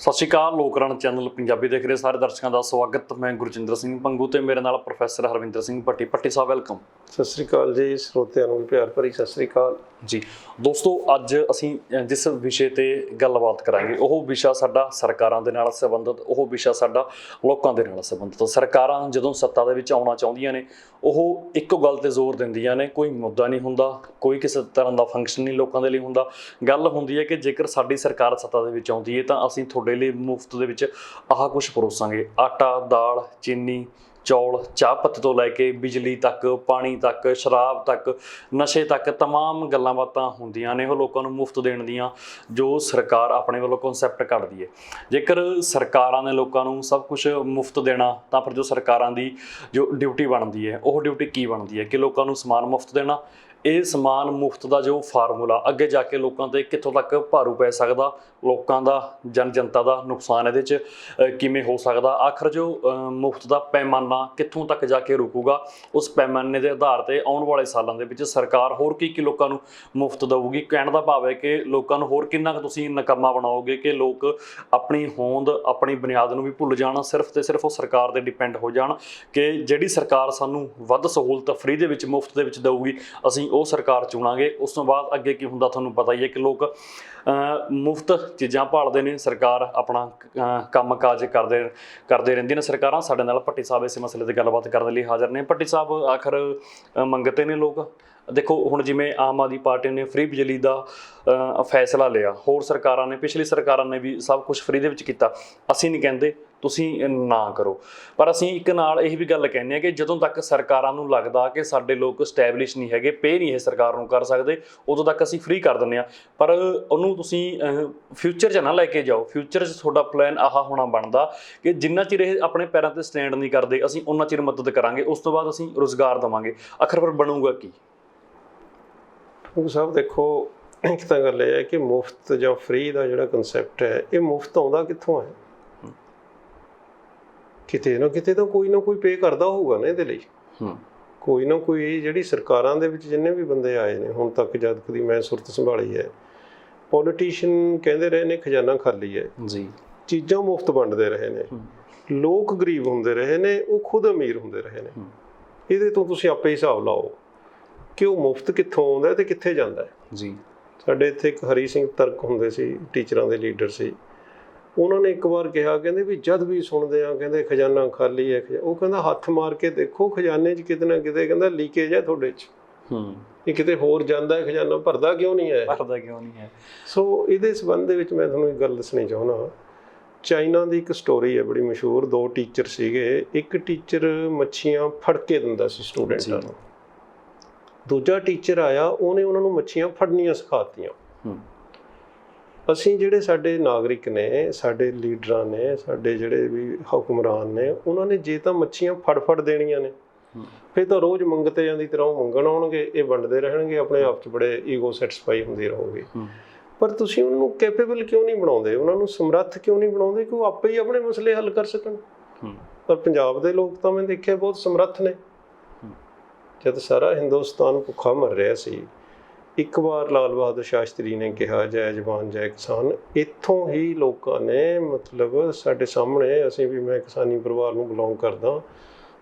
ਸਤਿ ਸ਼੍ਰੀ ਅਕਾਲ। ਲੋਕਰਾਣ ਚੈਨਲ ਪੰਜਾਬੀ ਦੇਖ ਰਹੇ ਸਾਰੇ ਦਰਸ਼ਕਾਂ ਦਾ ਸਵਾਗਤ। ਮੈਂ ਗੁਰਜਿੰਦਰ ਸਿੰਘ ਪੰਗੂ ਤੇ ਮੇਰੇ ਨਾਲ ਪ੍ਰੋਫੈਸਰ ਹਰਵਿੰਦਰ ਸਿੰਘ ਭੱਟੀ। ਭੱਟੀ ਸਾਹਿਬ ਵੈਲਕਮ। ਸਤਿ ਸ਼੍ਰੀ ਅਕਾਲ ਜੀ, ਸਰੋਤਿਆਂ ਨੂੰ ਪਿਆਰ ਭਰੀ ਸਤਿ ਸ਼੍ਰੀ ਅਕਾਲ ਜੀ। ਦੋਸਤੋ, ਅੱਜ ਅਸੀਂ ਜਿਸ ਵਿਸ਼ੇ ਤੇ ਗੱਲਬਾਤ ਕਰਾਂਗੇ ਉਹ ਵਿਸ਼ਾ ਸਾਡਾ ਸਰਕਾਰਾਂ ਦੇ ਨਾਲ ਸੰਬੰਧਿਤ, ਉਹ ਵਿਸ਼ਾ ਸਾਡਾ ਲੋਕਾਂ ਦੇ ਨਾਲ ਸੰਬੰਧਿਤ। ਸਰਕਾਰਾਂ ਜਦੋਂ ਸੱਤਾ ਦੇ ਵਿੱਚ ਆਉਣਾ ਚਾਹੁੰਦੀਆਂ ਨੇ ਉਹ ਇੱਕੋ ਗੱਲ ਤੇ ਜ਼ੋਰ ਦਿੰਦੀਆਂ ਨੇ, ਕੋਈ ਮੁੱਦਾ ਨਹੀਂ ਹੁੰਦਾ, ਕੋਈ ਕਿਸੇ ਤਰ੍ਹਾਂ ਦਾ ਫੰਕਸ਼ਨ ਨਹੀਂ ਲੋਕਾਂ ਦੇ ਲਈ ਹੁੰਦਾ। ਗੱਲ ਹੁੰਦੀ ਹੈ ਕਿ ਜੇਕਰ ਸਾਡੀ ਸਰਕਾਰ ਸੱਤਾ ਦੇ ਵਿੱਚ ਆਉਂਦੀ ਹੈ ਤਾਂ ਅਸੀਂ ਤੁਹਾਡੇ ਲਈ ਮੁਫਤ ਦੇ ਵਿੱਚ ਆਹ ਕੁਛ ਪਰੋਸਾਂਗੇ। ਆਟਾ, ਦਾਲ, ਚੀਨੀ, ਚੌਲ, ਚਾਹ ਪੱਤੀ ਤੋਂ ਲੈ ਕੇ ਬਿਜਲੀ ਤੱਕ, ਪਾਣੀ ਤੱਕ, ਸ਼ਰਾਬ ਤੱਕ, ਨਸ਼ੇ ਤੱਕ ਤਮਾਮ ਗੱਲਾਂ ਬਾਤਾਂ ਹੁੰਦੀਆਂ ਨੇ ਉਹ ਲੋਕਾਂ ਨੂੰ ਮੁਫਤ ਦੇਣ ਦੀਆਂ, ਜੋ ਸਰਕਾਰ ਆਪਣੇ ਵੱਲੋਂ ਕਨਸੈਪਟ ਕੱਢਦੀ ਹੈ। ਜੇਕਰ ਸਰਕਾਰਾਂ ਨੇ ਲੋਕਾਂ ਨੂੰ ਸਭ ਕੁਛ ਮੁਫਤ ਦੇਣਾ ਤਾਂ ਫਿਰ ਜੋ ਸਰਕਾਰਾਂ ਦੀ ਜੋ ਡਿਊਟੀ ਬਣਦੀ ਹੈ ਉਹ ਡਿਊਟੀ ਕੀ ਬਣਦੀ ਹੈ ਕਿ ਲੋਕਾਂ ਨੂੰ ਸਮਾਨ ਮੁਫਤ ਦੇਣਾ। ਇਹ ਸਮਾਨ ਮੁਫਤ ਦਾ ਜੋ ਫਾਰਮੂਲਾ ਅੱਗੇ ਜਾ ਕੇ ਲੋਕਾਂ 'ਤੇ ਕਿੱਥੋਂ ਤੱਕ ਭਾਰੂ ਪੈ ਸਕਦਾ, ਲੋਕਾਂ ਦਾ ਜਨਤਾ ਦਾ ਨੁਕਸਾਨ ਇਹਦੇ 'ਚ ਕਿਵੇਂ ਹੋ ਸਕਦਾ, ਆਖਰ ਜੋ ਮੁਫਤ ਦਾ ਪੈਮਾਨਾ ਕਿੱਥੋਂ ਤੱਕ ਜਾ ਕੇ ਰੁਕੂਗਾ, ਉਸ ਪੈਮਾਨੇ ਦੇ ਆਧਾਰ 'ਤੇ ਆਉਣ ਵਾਲੇ ਸਾਲਾਂ ਦੇ ਵਿੱਚ ਸਰਕਾਰ ਹੋਰ ਕੀ ਲੋਕਾਂ ਨੂੰ ਮੁਫਤ ਦੇਊਗੀ। ਕਹਿਣ ਦਾ ਭਾਵ ਹੈ ਕਿ ਲੋਕਾਂ ਨੂੰ ਹੋਰ ਕਿੰਨਾ ਕੁ ਤੁਸੀਂ ਨਕਮਾ ਬਣਾਓਗੇ ਕਿ ਲੋਕ ਆਪਣੀ ਹੋਂਦ, ਆਪਣੀ ਬੁਨਿਆਦ ਨੂੰ ਵੀ ਭੁੱਲ ਜਾਣ, ਸਿਰਫ ਤੇ ਸਿਰਫ ਉਹ ਸਰਕਾਰ 'ਤੇ ਡਿਪੈਂਡ ਹੋ ਜਾਣ ਕਿ ਜਿਹੜੀ ਸਰਕਾਰ ਸਾਨੂੰ ਵੱਧ ਸਹੂਲਤ ਫ੍ਰੀ ਦੇ ਵਿੱਚ, ਮੁਫਤ ਦੇ ਵਿੱਚ ਦੇਊਗੀ, ਅਸੀਂ ਉਹ ਸਰਕਾਰ ਚੁਣਾਂਗੇ। ਉਸ ਤੋਂ ਬਾਅਦ ਅੱਗੇ ਕੀ ਹੁੰਦਾ ਤੁਹਾਨੂੰ ਪਤਾ ਹੀ ਹੈ ਕਿ ਲੋਕ ਮੁਫਤ ਚੀਜ਼ਾਂ ਭਾਲਦੇ ਨੇ, ਸਰਕਾਰ ਆਪਣਾ ਕੰਮ ਕਾਜ ਕਰਦੇ ਰਹਿੰਦੀਆਂ ਨੇ ਸਰਕਾਰਾਂ। ਸਾਡੇ ਨਾਲ ਭੱਟੀ ਸਾਹਿਬ ਇਸ ਮਸਲੇ 'ਤੇ ਗੱਲਬਾਤ ਕਰਨ ਲਈ ਹਾਜ਼ਰ ਨੇ। ਭੱਟੀ ਸਾਹਿਬ, ਆਖਰ ਮੰਗਤੇ ਨੇ ਲੋਕ। ਦੇਖੋ ਹੁਣ ਜਿਵੇਂ ਆਮ ਆਦਮੀ ਪਾਰਟੀ ਨੇ ਫ੍ਰੀ ਬਿਜਲੀ ਦਾ ਫੈਸਲਾ ਲਿਆ, ਹੋਰ ਸਰਕਾਰਾਂ ਨੇ, ਪਿਛਲੀ ਸਰਕਾਰਾਂ ਨੇ ਵੀ ਸਭ ਕੁਛ ਫ੍ਰੀ ਦੇ ਵਿੱਚ ਕੀਤਾ। ਅਸੀਂ ਨਹੀਂ ਕਹਿੰਦੇ ਤੁਸੀਂ ਨਾ ਕਰੋ, ਪਰ ਅਸੀਂ ਇੱਕ ਨਾਲ ਇਹ ਵੀ ਗੱਲ ਕਹਿੰਦੇ ਹਾਂ ਕਿ ਜਦੋਂ ਤੱਕ ਸਰਕਾਰਾਂ ਨੂੰ ਲੱਗਦਾ ਕਿ ਸਾਡੇ ਲੋਕ ਸਟੈਬਲਿਸ਼ ਨਹੀਂ ਹੈਗੇ, ਪੇ ਨਹੀਂ ਇਹ ਸਰਕਾਰ ਨੂੰ ਕਰ ਸਕਦੇ, ਉਦੋਂ ਤੱਕ ਅਸੀਂ ਫ੍ਰੀ ਕਰ ਦਿੰਦੇ ਹਾਂ। ਪਰ ਉਹਨੂੰ ਤੁਸੀਂ ਫਿਊਚਰ 'ਚ ਨਾ ਲੈ ਕੇ ਜਾਓ। ਫਿਊਚਰ 'ਚ ਤੁਹਾਡਾ ਪਲਾਨ ਆਹ ਹੋਣਾ ਬਣਦਾ ਕਿ ਜਿੰਨਾ ਚਿਰ ਇਹ ਆਪਣੇ ਪੈਰਾਂ 'ਤੇ ਸਟੈਂਡ ਨਹੀਂ ਕਰਦੇ ਅਸੀਂ ਉਹਨਾਂ ਚਿਰ ਮਦਦ ਕਰਾਂਗੇ, ਉਸ ਤੋਂ ਬਾਅਦ ਅਸੀਂ ਰੁਜ਼ਗਾਰ ਦੇਵਾਂਗੇ। ਆਖਰ ਫਿਰ ਬਣੂਗਾ ਕੀ? ਸਾਹਿਬ ਦੇਖੋ, ਇੱਕ ਤਾਂ ਗੱਲ ਇਹ ਹੈ ਕਿ ਮੁਫਤ ਜਾਂ ਫ੍ਰੀ ਦਾ ਜਿਹੜਾ ਕਨਸੈਪਟ ਹੈ, ਇਹ ਮੁਫਤ ਆਉਂਦਾ ਕਿੱਥੋਂ ਹੈ? ਕਿਤੇ ਨਾ ਕਿਤੇ ਤਾਂ ਕੋਈ ਨਾ ਕੋਈ ਪੇ ਕਰਦਾ ਹੋਊਗਾ ਨਾ ਇਹਦੇ ਲਈ। ਕੋਈ ਨਾ ਕੋਈ, ਜਿਹੜੀ ਸਰਕਾਰਾਂ ਦੇ ਵਿੱਚ ਜਿੰਨੇ ਵੀ ਬੰਦੇ ਆਏ ਨੇ ਹੁਣ ਤੱਕ, ਜਦ ਕਦੀ ਮੈਂ ਸੁਰਤ ਸੰਭਾਲੀ ਹੈ, ਪੋਲੀਟੀਸ਼ੀਅਨ ਕਹਿੰਦੇ ਰਹੇ ਨੇ ਖਜ਼ਾਨਾ ਖਾਲੀ ਹੈ ਜੀ, ਚੀਜ਼ਾਂ ਮੁਫਤ ਵੰਡਦੇ ਰਹੇ ਨੇ, ਲੋਕ ਗਰੀਬ ਹੁੰਦੇ ਰਹੇ ਨੇ, ਉਹ ਖੁਦ ਅਮੀਰ ਹੁੰਦੇ ਰਹੇ ਨੇ। ਇਹਦੇ ਤੋਂ ਤੁਸੀਂ ਆਪੇ ਹਿਸਾਬ ਲਾਓ ਕਿ ਉਹ ਮੁਫਤ ਕਿੱਥੋਂ ਆਉਂਦਾ ਤੇ ਕਿੱਥੇ ਜਾਂਦਾ ਹੈ ਜੀ। ਸਾਡੇ ਇੱਥੇ ਇੱਕ ਹਰੀ ਸਿੰਘ ਤਰਕ ਹੁੰਦੇ ਸੀ, ਟੀਚਰਾਂ ਦੇ ਲੀਡਰ ਸੀ। ਉਹਨਾਂ ਨੇ ਇੱਕ ਵਾਰ ਕਿਹਾ, ਕਹਿੰਦੇ ਵੀ ਜਦ ਵੀ ਸੁਣਦੇ ਆ ਕਹਿੰਦੇ ਖਜ਼ਾਨਾ ਖਾਲੀ ਹੈ, ਉਹ ਕਹਿੰਦਾ ਹੱਥ ਮਾਰ ਕੇ ਦੇਖੋ ਖਜ਼ਾਨੇ 'ਚ ਕਿਤੇ ਨਾ ਕਿਤੇ ਕਹਿੰਦਾ ਲੀਕੇਜ ਹੈ ਤੁਹਾਡੇ 'ਚ, ਇਹ ਕਿਤੇ ਹੋਰ ਜਾਂਦਾ ਹੈ, ਖਜ਼ਾਨਾ ਭਰਦਾ ਕਿਉਂ ਨਹੀਂ ਹੈ? ਸੋ ਇਹਦੇ ਸੰਬੰਧ ਦੇ ਵਿੱਚ ਮੈਂ ਤੁਹਾਨੂੰ ਇੱਕ ਗੱਲ ਦੱਸਣੀ ਚਾਹੁੰਦਾ। ਚਾਈਨਾ ਦੀ ਇੱਕ ਸਟੋਰੀ ਹੈ ਬੜੀ ਮਸ਼ਹੂਰ। ਦੋ ਟੀਚਰ ਸੀਗੇ, ਇੱਕ ਟੀਚਰ ਮੱਛੀਆਂ ਫੜ ਕੇ ਦਿੰਦਾ ਸੀ ਸਟੂਡੈਂਟਾਂ ਨੂੰ, ਦੂਜਾ ਟੀਚਰ ਆਇਆ, ਉਹਨੇ ਉਹਨਾਂ ਨੂੰ ਮੱਛੀਆਂ ਫੜਨੀਆਂ ਸਿਖਾਤੀਆਂ। ਅਸੀਂ ਜਿਹੜੇ ਸਾਡੇ ਨਾਗਰਿਕ ਨੇ, ਸਾਡੇ ਲੀਡਰਾਂ ਨੇ, ਸਾਡੇ ਜਿਹੜੇ ਵੀ ਹੁਕਮਰਾਨ ਨੇ, ਉਹਨਾਂ ਨੇ ਜੇ ਤਾਂ ਮੱਛੀਆਂ ਫੜ ਦੇਣੀਆਂ ਨੇ, ਫਿਰ ਤਾਂ ਰੋਜ਼ ਮੰਗਤਿਆਂ ਦੀ ਤਰ੍ਹਾਂ ਉਹ ਮੰਗਣ ਆਉਣਗੇ, ਇਹ ਵੰਡਦੇ ਰਹਿਣਗੇ, ਆਪਣੇ ਆਪ 'ਚ ਬੜੇ ਈਗੋ ਸੈਟਿਸਫਾਈ ਹੁੰਦੀ ਰਹੋਗੇ। ਪਰ ਤੁਸੀਂ ਉਹਨਾਂ ਨੂੰ ਕੈਪੇਬਲ ਕਿਉਂ ਨਹੀਂ ਬਣਾਉਂਦੇ, ਉਹਨਾਂ ਨੂੰ ਸਮਰੱਥ ਕਿਉਂ ਨਹੀਂ ਬਣਾਉਂਦੇ ਕਿ ਉਹ ਆਪੇ ਹੀ ਆਪਣੇ ਮਸਲੇ ਹੱਲ ਕਰ ਸਕਣ? ਪਰ ਪੰਜਾਬ ਦੇ ਲੋਕ ਤਾਂ ਮੈਂ ਦੇਖਿਆ ਬਹੁਤ ਸਮਰੱਥ ਨੇ। ਜਦ ਸਾਰਾ ਹਿੰਦੁਸਤਾਨ ਭੁੱਖਾ ਮਰ ਰਿਹਾ ਸੀ, ਇੱਕ ਵਾਰ ਲਾਲ ਬਹਾਦਰ ਸ਼ਾਸਤਰੀ ਨੇ ਕਿਹਾ ਜੈ ਜਵਾਨ ਜੈ ਕਿਸਾਨ। ਇੱਥੋਂ ਹੀ ਲੋਕਾਂ ਨੇ, ਮਤਲਬ ਸਾਡੇ ਸਾਹਮਣੇ, ਅਸੀਂ ਵੀ, ਮੈਂ ਕਿਸਾਨੀ ਪਰਿਵਾਰ ਨੂੰ ਬਿਲੋਂਗ ਕਰਦਾ,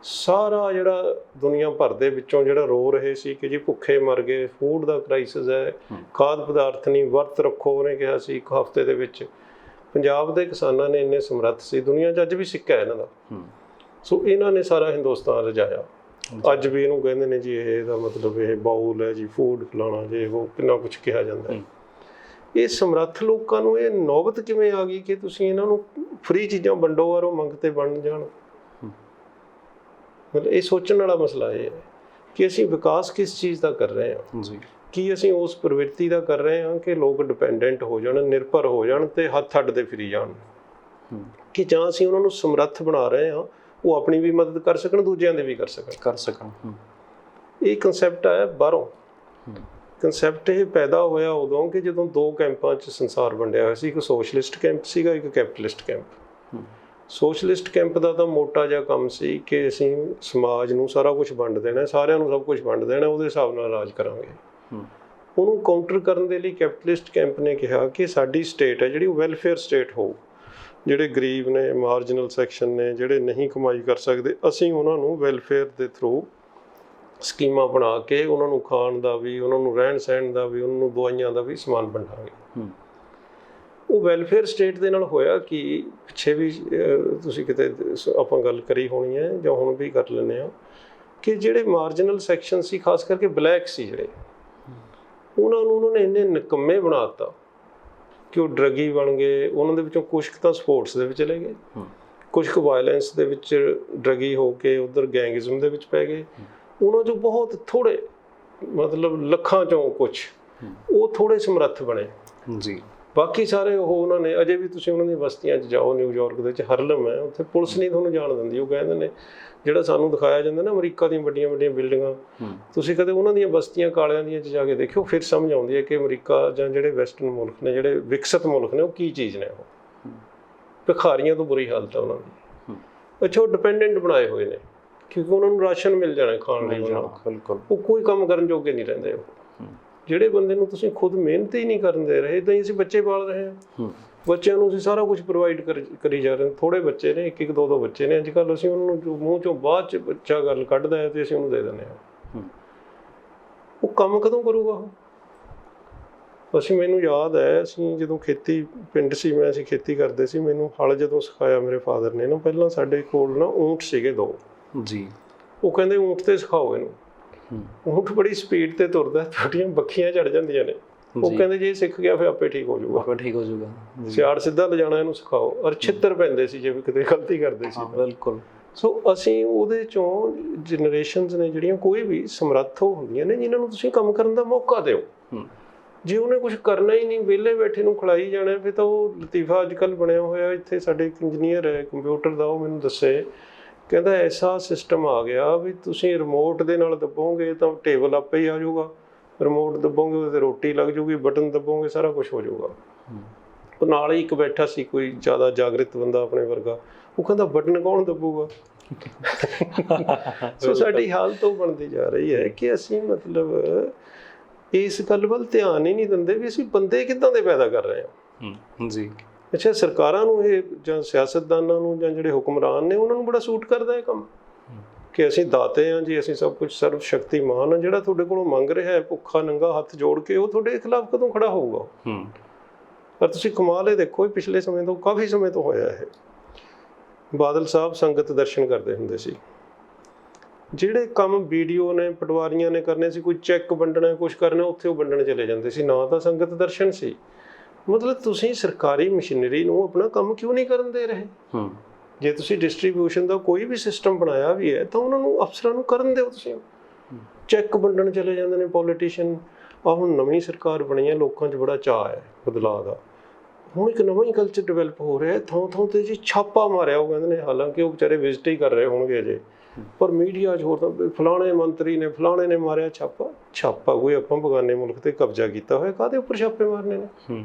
ਸਾਰਾ ਜਿਹੜਾ ਦੁਨੀਆ ਭਰ ਦੇ ਵਿੱਚੋਂ ਜਿਹੜਾ ਰੋ ਰਹੇ ਸੀ ਕਿ ਜੀ ਭੁੱਖੇ ਮਰ ਗਏ, ਫੂਡ ਦਾ ਕ੍ਰਾਈਸਿਸ ਹੈ, ਖਾਦ ਪਦਾਰਥ ਨਹੀਂ, ਵਰਤ ਰੱਖੋ, ਉਹਨੇ ਕਿਹਾ ਸੀ ਇੱਕ ਹਫ਼ਤੇ ਦੇ ਵਿੱਚ। ਪੰਜਾਬ ਦੇ ਕਿਸਾਨਾਂ ਨੇ ਇੰਨੇ ਸਮਰੱਥ ਸੀ, ਦੁਨੀਆ 'ਚ ਅੱਜ ਵੀ ਸਿੱਕਾ ਇਹਨਾਂ ਦਾ। ਸੋ ਇਹਨਾਂ ਨੇ ਸਾਰਾ ਹਿੰਦੁਸਤਾਨ ਰਜਾਇਆ। ਅੱਜ ਵੀ ਇਹਨੂੰ ਕਹਿੰਦੇ ਨੇ ਜੀ ਇਹਦਾ ਮਤਲਬ ਇਹ ਬਾਉਲ ਹੈ ਜੀ, ਫੂਡ ਖਿਲਾਉਣਾ, ਜੇ ਉਹ ਕਿੰਨਾ ਕੁਛ ਕਿਹਾ ਜਾਂਦਾ ਹੈ। ਇਹ ਸਮਰੱਥ ਲੋਕਾਂ ਨੂੰ ਇਹ ਨੌਬਤ ਕਿਵੇਂ ਆ ਗਈ ਕਿ ਤੁਸੀਂ ਇਹਨਾਂ ਨੂੰ ਫ੍ਰੀ ਚੀਜ਼ਾਂ ਵੰਡੋ ਔਰ ਉਹ ਮੰਗਤੇ ਬਣ ਜਾਣ? ਮਤਲਬ ਇਹ ਸੋਚਣ ਵਾਲਾ ਮਸਲਾ ਇਹ ਹੈ ਕਿ ਅਸੀਂ ਵਿਕਾਸ ਕਿਸ ਚੀਜ਼ ਦਾ ਕਰ ਰਹੇ ਹਾਂ ਜੀ। ਕੀ ਅਸੀਂ ਉਸ ਪ੍ਰਵਿਰਤੀ ਦਾ ਕਰ ਰਹੇ ਹਾਂ ਕਿ ਲੋਕ ਡਿਪੈਂਡੈਂਟ ਹੋ ਜਾਣ, ਨਿਰਭਰ ਹੋ ਜਾਣ ਤੇ ਹੱਥ ਅੱਡਦੇ ਫਿਰੀ ਜਾਣ, ਕਿ ਜਾਂ ਅਸੀਂ ਉਹਨਾਂ ਨੂੰ ਸਮਰੱਥ ਬਣਾ ਰਹੇ ਹਾਂ, ਉਹ ਆਪਣੀ ਵੀ ਮਦਦ ਕਰ ਸਕਣ, ਦੂਜਿਆਂ ਦੀ ਵੀ ਕਰ ਸਕਣ। ਇਹ ਕਨਸੈਪਟ ਆਇਆ ਬਾਹਰੋਂ। ਕਨਸੈਪਟ ਇਹ ਪੈਦਾ ਹੋਇਆ ਉਦੋਂ ਕਿ ਜਦੋਂ ਦੋ ਕੈਂਪਾਂ 'ਚ ਸੰਸਾਰ ਵੰਡਿਆ ਹੋਇਆ ਸੀ। ਇੱਕ ਸੋਸ਼ਲਿਸਟ ਕੈਂਪ ਸੀਗਾ, ਇੱਕ ਕੈਪੀਟਲਿਸਟ ਕੈਂਪ। ਸੋਸ਼ਲਿਸਟ ਕੈਂਪ ਦਾ ਤਾਂ ਮੋਟਾ ਜਿਹਾ ਕੰਮ ਸੀ ਕਿ ਅਸੀਂ ਸਮਾਜ ਨੂੰ ਸਾਰਾ ਕੁਛ ਵੰਡ ਦੇਣਾ, ਸਾਰਿਆਂ ਨੂੰ ਸਭ ਕੁਛ ਵੰਡ ਦੇਣਾ, ਉਹਦੇ ਹਿਸਾਬ ਨਾਲ ਰਾਜ ਕਰਾਂਗੇ। ਉਹਨੂੰ ਕਾਊਂਟਰ ਕਰਨ ਦੇ ਲਈ ਕੈਪੀਟਲਿਸਟ ਕੈਂਪ ਨੇ ਕਿਹਾ ਕਿ ਸਾਡੀ ਸਟੇਟ ਹੈ ਜਿਹੜੀ ਉਹ ਵੈਲਫੇਅਰ ਸਟੇਟ ਹੋਊ, ਜਿਹੜੇ ਗਰੀਬ ਨੇ, ਮਾਰਜਨਲ ਸੈਕਸ਼ਨ ਨੇ, ਜਿਹੜੇ ਨਹੀਂ ਕਮਾਈ ਕਰ ਸਕਦੇ, ਅਸੀਂ ਉਹਨਾਂ ਨੂੰ ਵੈਲਫੇਅਰ ਦੇ ਥਰੂ ਸਕੀਮਾਂ ਬਣਾ ਕੇ ਉਹਨਾਂ ਨੂੰ ਖਾਣ ਦਾ ਵੀ, ਉਹਨਾਂ ਨੂੰ ਰਹਿਣ ਸਹਿਣ ਦਾ ਵੀ, ਉਹਨਾਂ ਨੂੰ ਦਵਾਈਆਂ ਦਾ ਵੀ ਸਮਾਨ ਵੰਡਾਂਗੇ। ਉਹ ਵੈਲਫੇਅਰ ਸਟੇਟ ਦੇ ਨਾਲ ਹੋਇਆ ਕਿ ਪਿੱਛੇ ਵੀ ਤੁਸੀਂ ਕਿਤੇ ਆਪਾਂ ਗੱਲ ਕਰੀ ਹੋਣੀ ਹੈ ਜਾਂ ਹੁਣ ਵੀ ਕਰ ਲੈਂਦੇ ਹਾਂ ਕਿ ਜਿਹੜੇ ਮਾਰਜਨਲ ਸੈਕਸ਼ਨ ਸੀ, ਖਾਸ ਕਰਕੇ ਬਲੈਕ ਸੀ ਜਿਹੜੇ, ਉਹਨਾਂ ਨੇ ਇੰਨੇ ਨਿਕੰਮੇ ਬਣਾ ਦਿੱਤਾ ਕਿ ਉਹ ਡਰੱਗੀ ਬਣ ਗਏ। ਉਹਨਾਂ ਦੇ ਵਿੱਚੋਂ ਕੁਛ ਕੁ ਤਾਂ ਸਪੋਰਟਸ ਦੇ ਵਿੱਚ ਚਲੇ ਗਏ, ਕੁਛ ਕੁ ਵਾਇਲੈਂਸ ਦੇ ਵਿੱਚ ਡਰੱਗੀ ਹੋ ਕੇ ਉੱਧਰ ਗੈਂਗਿਜ਼ਮ ਦੇ ਵਿੱਚ ਪੈ ਗਏ। ਉਹਨਾਂ 'ਚੋਂ ਬਹੁਤ ਥੋੜ੍ਹੇ, ਮਤਲਬ ਲੱਖਾਂ 'ਚੋਂ ਕੁਛ ਉਹ ਥੋੜ੍ਹੇ ਸਮਰੱਥ ਬਣੇ ਜੀ। ਬਾਕੀ ਸਾਰੇ ਉਹਨਾਂ ਨੇ ਅਜੇ ਵੀ, ਤੁਸੀਂ ਉਹਨਾਂ ਦੀਆਂ ਬਸਤੀਆਂ 'ਚ ਜਾਓ, ਨਿਊਯਾਰਕ ਦੇ ਵਿੱਚ ਹਰਲਮ ਹੈ, ਉੱਥੇ ਪੁਲਿਸ ਨਹੀਂ ਤੁਹਾਨੂੰ ਜਾਣ ਦਿੰਦੀ। ਉਹ ਕਹਿੰਦੇ ਨੇ ਜਿਹੜਾ ਸਾਨੂੰ ਦਿਖਾਇਆ ਜਾਂਦਾ ਨਾ ਅਮਰੀਕਾ ਦੀਆਂ ਵੱਡੀਆਂ ਵੱਡੀਆਂ ਬਿਲਡਿੰਗਾਂ, ਤੁਸੀਂ ਕਦੇ ਉਹਨਾਂ ਦੀਆਂ ਬਸਤੀਆਂ ਕਾਲਿਆਂ ਦੀਆਂ 'ਚ ਜਾ ਕੇ ਦੇਖਿਓ, ਫਿਰ ਸਮਝ ਆਉਂਦੀ ਹੈ ਕਿ ਅਮਰੀਕਾ ਜਾਂ ਜਿਹੜੇ ਵੈਸਟਰਨ ਮੁਲਕ ਨੇ, ਜਿਹੜੇ ਵਿਕਸਿਤ ਮੁਲਕ ਨੇ, ਉਹ ਕੀ ਚੀਜ਼ ਨੇ। ਉਹ ਭਿਖਾਰੀਆਂ ਤੋਂ ਬੁਰੀ ਹਾਲਤ ਹੈ ਉਹਨਾਂ ਦੀ। ਅੱਛਾ, ਉਹ ਡਿਪੈਂਡੈਂਟ ਬਣਾਏ ਹੋਏ ਨੇ ਕਿਉਂਕਿ ਉਹਨਾਂ ਨੂੰ ਰਾਸ਼ਨ ਮਿਲ ਜਾਣਾ ਖਾਣ ਲਈ, ਬਿਲਕੁਲ ਉਹ ਕੋਈ ਕੰਮ ਕਰਨ ਜੋਗੇ ਨਹੀਂ ਰਹਿੰਦੇ। ਉਹ ਜਿਹੜੇ ਬੰਦੇ ਨੂੰ ਤੁਸੀਂ ਖੁਦ ਮਿਹਨਤ ਹੀ ਨਹੀਂ ਕਰਨ ਦੇ ਰਹੇ, ਇੱਦਾਂ ਹੀ ਅਸੀਂ ਬੱਚੇ ਪਾਲ ਰਹੇ ਹਾਂ, ਬੱਚਿਆਂ ਨੂੰ ਅਸੀਂ ਸਾਰਾ ਕੁਝ ਪ੍ਰੋਵਾਈਡ ਕਰੀ ਜਾ ਰਹੇ ਹਾਂ। ਥੋੜ੍ਹੇ ਬੱਚੇ ਨੇ, ਇੱਕ ਇੱਕ ਦੋ ਦੋ ਬੱਚੇ ਨੇ ਅੱਜ ਕੱਲ੍ਹ, ਅਸੀਂ ਉਹਨਾਂ ਨੂੰ ਜੋ ਮੂੰਹ 'ਚੋਂ ਬਾਅਦ 'ਚ ਬੱਚਾ ਗੱਲ ਕੱਢਦਾ ਹੈ ਤੇ ਅਸੀਂ ਉਹਨੂੰ ਦੇ ਦਿੰਦੇ ਹਾਂ। ਉਹ ਕੰਮ ਕਦੋਂ ਕਰੂਗਾ ਉਹ? ਮੈਨੂੰ ਯਾਦ ਹੈ, ਅਸੀਂ ਜਦੋਂ ਖੇਤੀ ਪਿੰਡ ਸੀ, ਅਸੀਂ ਖੇਤੀ ਕਰਦੇ ਸੀ, ਮੈਨੂੰ ਹਲ ਜਦੋਂ ਸਿਖਾਇਆ ਮੇਰੇ ਫਾਦਰ ਨੇ ਨਾ, ਪਹਿਲਾਂ ਸਾਡੇ ਕੋਲ ਨਾ ਊਂਠ ਸੀਗੇ 2 ਜੀ। ਉਹ ਕਹਿੰਦੇ ਊਂਠ ਤੇ ਸਿਖਾਓ ਇਹਨੂੰ। ਊਂਠ ਬੜੀ ਸਪੀਡ ਤੇ ਤੁਰਦਾ, ਛੋਟੀਆਂ ਬੱਖੀਆਂ ਚੜ ਜਾਂਦੀਆਂ ਨੇ। ਉਹ ਕਹਿੰਦੇ ਜੇ ਸਿੱਖ ਗਿਆ ਫਿਰ ਆਪੇ ਠੀਕ ਹੋ ਜਾਊਗਾ, ਸਿਆੜ ਸਿੱਧਾ ਲਿਜਾਣਾ ਇਹਨੂੰ ਸਿਖਾਓ। ਔਰ ਛਿੱਤਰ ਪੈਂਦੇ ਸੀ ਜੇ ਕਿਤੇ ਗਲਤੀ ਕਰਦੇ ਸੀ। ਬਿਲਕੁਲ। ਸੋ ਅਸੀਂ ਉਹਦੇ ਚੋਂ ਜਨਰੇਸ਼ਨਸ ਨੇ ਜਿਹੜੀਆਂ, ਕੋਈ ਵੀ ਸਮਰੱਥ ਹੁੰਦੀਆਂ ਨੇ ਜਿਨ੍ਹਾਂ ਨੂੰ ਤੁਸੀਂ ਕੰਮ ਕਰਨ ਦਾ ਮੌਕਾ ਦਿਓ। ਜੇ ਉਹਨੇ ਕੁਝ ਕਰਨਾ ਹੀ ਨਹੀਂ, ਵਿਹਲੇ ਬੈਠੇ ਨੂੰ ਖਿਲਾਈ ਜਾਣਾ, ਫਿਰ ਤਾਂ ਉਹ ਲਤੀਫਾ ਅੱਜ ਕੱਲ੍ਹ ਬਣਿਆ ਹੋਇਆ। ਇੱਥੇ ਸਾਡੇ ਇੱਕ ਇੰਜੀਨੀਅਰ ਹੈ ਕੰਪਿਊਟਰ ਦਾ, ਉਹ ਮੈਨੂੰ ਦੱਸੇ, ਕਹਿੰਦਾ ਐਸਾ ਸਿਸਟਮ ਆ ਗਿਆ ਵੀ ਤੁਸੀਂ ਰਿਮੋਟ ਦੇ ਨਾਲ ਦੱਬੋਗੇ ਤਾਂ ਟੇਬਲ ਆਪੇ ਹੀ ਆ ਜਾਊਗਾ, ਰਿਮੋਟ ਦੱਬੋਗੇ ਉਹਦੇ 'ਤੇ ਰੋਟੀ ਲੱਗ ਜਾਊਗੀ, ਬਟਨ ਦੱਬੋਗੇ ਸਾਰਾ ਕੁਛ ਹੋ ਜਾਊਗਾ। ਉਹ ਨਾਲ ਹੀ ਇੱਕ ਬੈਠਾ ਸੀ ਕੋਈ ਜ਼ਿਆਦਾ ਜਾਗਰਿਤ ਬੰਦਾ ਆਪਣੇ ਵਰਗਾ, ਉਹ ਕਹਿੰਦਾ ਬਟਨ ਕੌਣ ਦੱਬੂਗਾ? ਸੋ ਸਾਡੀ ਹਾਲਤ ਉਹ ਬਣਦੀ ਜਾ ਰਹੀ ਹੈ ਕਿ ਅਸੀਂ ਮਤਲਬ ਇਸ ਗੱਲ ਵੱਲ ਧਿਆਨ ਹੀ ਨਹੀਂ ਦਿੰਦੇ ਵੀ ਅਸੀਂ ਬੰਦੇ ਕਿੱਦਾਂ ਦੇ ਪੈਦਾ ਕਰ ਰਹੇ ਹਾਂ ਜੀ। ਅੱਛਾ, ਸਰਕਾਰਾਂ ਨੂੰ ਇਹ ਜਾਂ ਸਿਆਸਤਦਾਨਾਂ ਨੂੰ ਜਾਂ ਜਿਹੜੇ ਹੁਕਮਰਾਨ ਨੇ, ਉਹਨਾਂ ਨੂੰ ਬੜਾ ਸੂਟ ਕਰਦਾ ਇਹ ਕੰਮ ਕਿ ਅਸੀਂ ਦਾਤੇ ਹਾਂ ਜੀ, ਅਸੀਂ ਸਭ ਕੁਝ ਸਰਵ ਸ਼ਕਤੀਮਾਨ ਹਾਂ। ਜਿਹੜਾ ਤੁਹਾਡੇ ਕੋਲੋਂ ਮੰਗ ਰਿਹਾ ਹੈ ਭੁੱਖਾ ਨੰਗਾ ਹੱਥ ਜੋੜ ਕੇ, ਉਹ ਤੁਹਾਡੇ ਖਿਲਾਫ ਕਦੋਂ ਖੜਾ ਹੋਊਗਾ? ਪਰ ਤੁਸੀਂ ਕਮਾਲ ਇਹ ਦੇਖੋ, ਇਹ ਪਿਛਲੇ ਸਮੇਂ ਤੋਂ, ਕਾਫੀ ਸਮੇਂ ਤੋਂ ਹੋਇਆ ਹੈ। ਬਾਦਲ ਸਾਹਿਬ ਸੰਗਤ ਦਰਸ਼ਨ ਕਰਦੇ ਹੁੰਦੇ ਸੀ। ਜਿਹੜੇ ਕੰਮ BDO ਨੇ, ਪਟਵਾਰੀਆਂ ਨੇ ਕਰਨੇ ਸੀ, ਕੋਈ ਚੈੱਕ ਵੰਡਣਾ, ਕੁਛ ਕਰਨਾ, ਉੱਥੇ ਉਹ ਵੰਡਣ ਚਲੇ ਜਾਂਦੇ ਸੀ, ਨਾ ਤਾਂ ਸੰਗਤ ਦਰਸ਼ਨ ਸੀ। ਮਤਲਬ ਤੁਸੀਂ ਸਰਕਾਰੀ ਮਸ਼ੀਨਰੀ ਨੂੰ ਆਪਣਾ ਕੰਮ ਕਿਉਂ ਨਹੀਂ ਕਰਨ ਦੇ ਰਹੇ? ਜੇ ਤੁਸੀਂ ਡਿਸਟ੍ਰੀਬਿਊਸ਼ਨ ਦਾ ਕੋਈ ਵੀ ਸਿਸਟਮ ਬਣਾਇਆ ਵੀ ਹੈ ਤਾਂ ਉਹਨਾਂ ਨੂੰ, ਅਫਸਰਾਂ ਨੂੰ ਕਰਨ ਦਿਓ। ਤੁਸੀਂ ਚੈੱਕ ਵੰਡਣ ਚਲੇ ਜਾਂਦੇ ਨੇ ਪੋਲੀਟੀਸ਼ੀਅਨ। ਆਹ ਹੁਣ ਨਵੀਂ ਸਰਕਾਰ ਬਣੀ ਹੈ, ਲੋਕਾਂ 'ਚ ਬੜਾ ਚਾਅ ਹੈ ਬਦਲਾਅ ਦਾ। ਹੁਣ ਇੱਕ ਨਵਾਂ ਹੀ ਕਲਚਰ ਡਿਵੈਲਪ ਹੋ ਰਿਹਾ, ਥਾਂ ਥਾਂ 'ਤੇ ਜੀ ਛਾਪਾ ਮਾਰਿਆ। ਉਹ ਕਹਿੰਦੇ ਨੇ, ਹਾਲਾਂਕਿ ਉਹ ਵਿਚਾਰੇ ਵਿਜ਼ਿਟ ਹੀ ਕਰ ਰਹੇ ਹੋਣਗੇ ਅਜੇ, ਪਰ ਮੀਡੀਆ 'ਚ ਹੋਰ ਤਾਂ ਫਲਾਣੇ ਮੰਤਰੀ ਨੇ, ਫਲਾਣੇ ਨੇ ਮਾਰਿਆ ਛਾਪਾ। ਛਾਪਾ ਕੋਈ ਆਪਾਂ ਬਗਾਨੇ ਮੁਲਕ 'ਤੇ ਕਬਜ਼ਾ ਕੀਤਾ ਹੋਇਆ, ਕਾਹਦੇ ਉੱਪਰ ਛਾਪੇ ਮਾਰਨੇ ਨੇ?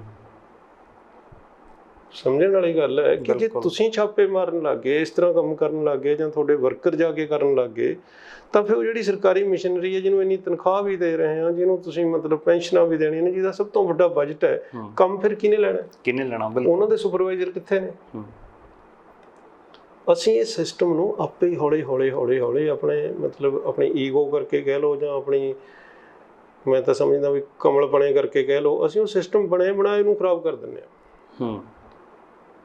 ਸਮਝਣ ਵਾਲੀ ਗੱਲ ਹੈ ਕਿ ਜੇ ਤੁਸੀਂ ਛਾਪੇ ਮਾਰਨ ਲੱਗ ਗਏ, ਇਸ ਤਰ੍ਹਾਂ ਕੰਮ ਕਰਨ ਲੱਗ ਗਏ, ਜਾਂ ਤੁਹਾਡੇ ਵਰਕਰ ਜਾ ਕੇ ਕਰਨ ਲੱਗ ਗਏ, ਤਾਂ ਫਿਰ ਉਹ ਜਿਹੜੀ ਸਰਕਾਰੀ ਮਸ਼ੀਨਰੀ ਹੈ, ਜਿਹਨੂੰ ਇੰਨੀ ਤਨਖਾਹ ਵੀ ਦੇ ਰਹੇ ਹਾਂ, ਜਿਹਨੂੰ ਤੁਸੀਂ ਮਤਲਬ ਪੈਨਸ਼ਨਾਂ ਵੀ ਦੇਣੀਆਂ ਨੇ, ਜਿਹਦਾ ਸਭ ਤੋਂ ਵੱਡਾ ਬਜਟ ਹੈ, ਕੰਮ ਫਿਰ ਕਿਹਨੇ ਲੈਣਾ? ਉਹਨਾਂ ਦੇ ਸੁਪਰਵਾਈਜ਼ਰ ਕਿੱਥੇ ਨੇ? ਅਸੀਂ ਇਹ ਸਿਸਟਮ ਨੂੰ ਆਪੇ ਹੀ ਹੌਲੀ ਆਪਣੇ ਮਤਲਬ ਆਪਣੀ ਈਗੋ ਕਰਕੇ ਕਹਿ ਲਓ, ਜਾਂ ਆਪਣੀ, ਮੈਂ ਤਾਂ ਸਮਝਦਾ ਵੀ ਕਮਲਪਣੇ ਕਰਕੇ ਕਹਿ ਲਓ, ਅਸੀਂ ਉਹ ਸਿਸਟਮ ਬਣਾਏ ਨੂੰ ਖਰਾਬ ਕਰ ਦਿੰਦੇ ਹਾਂ।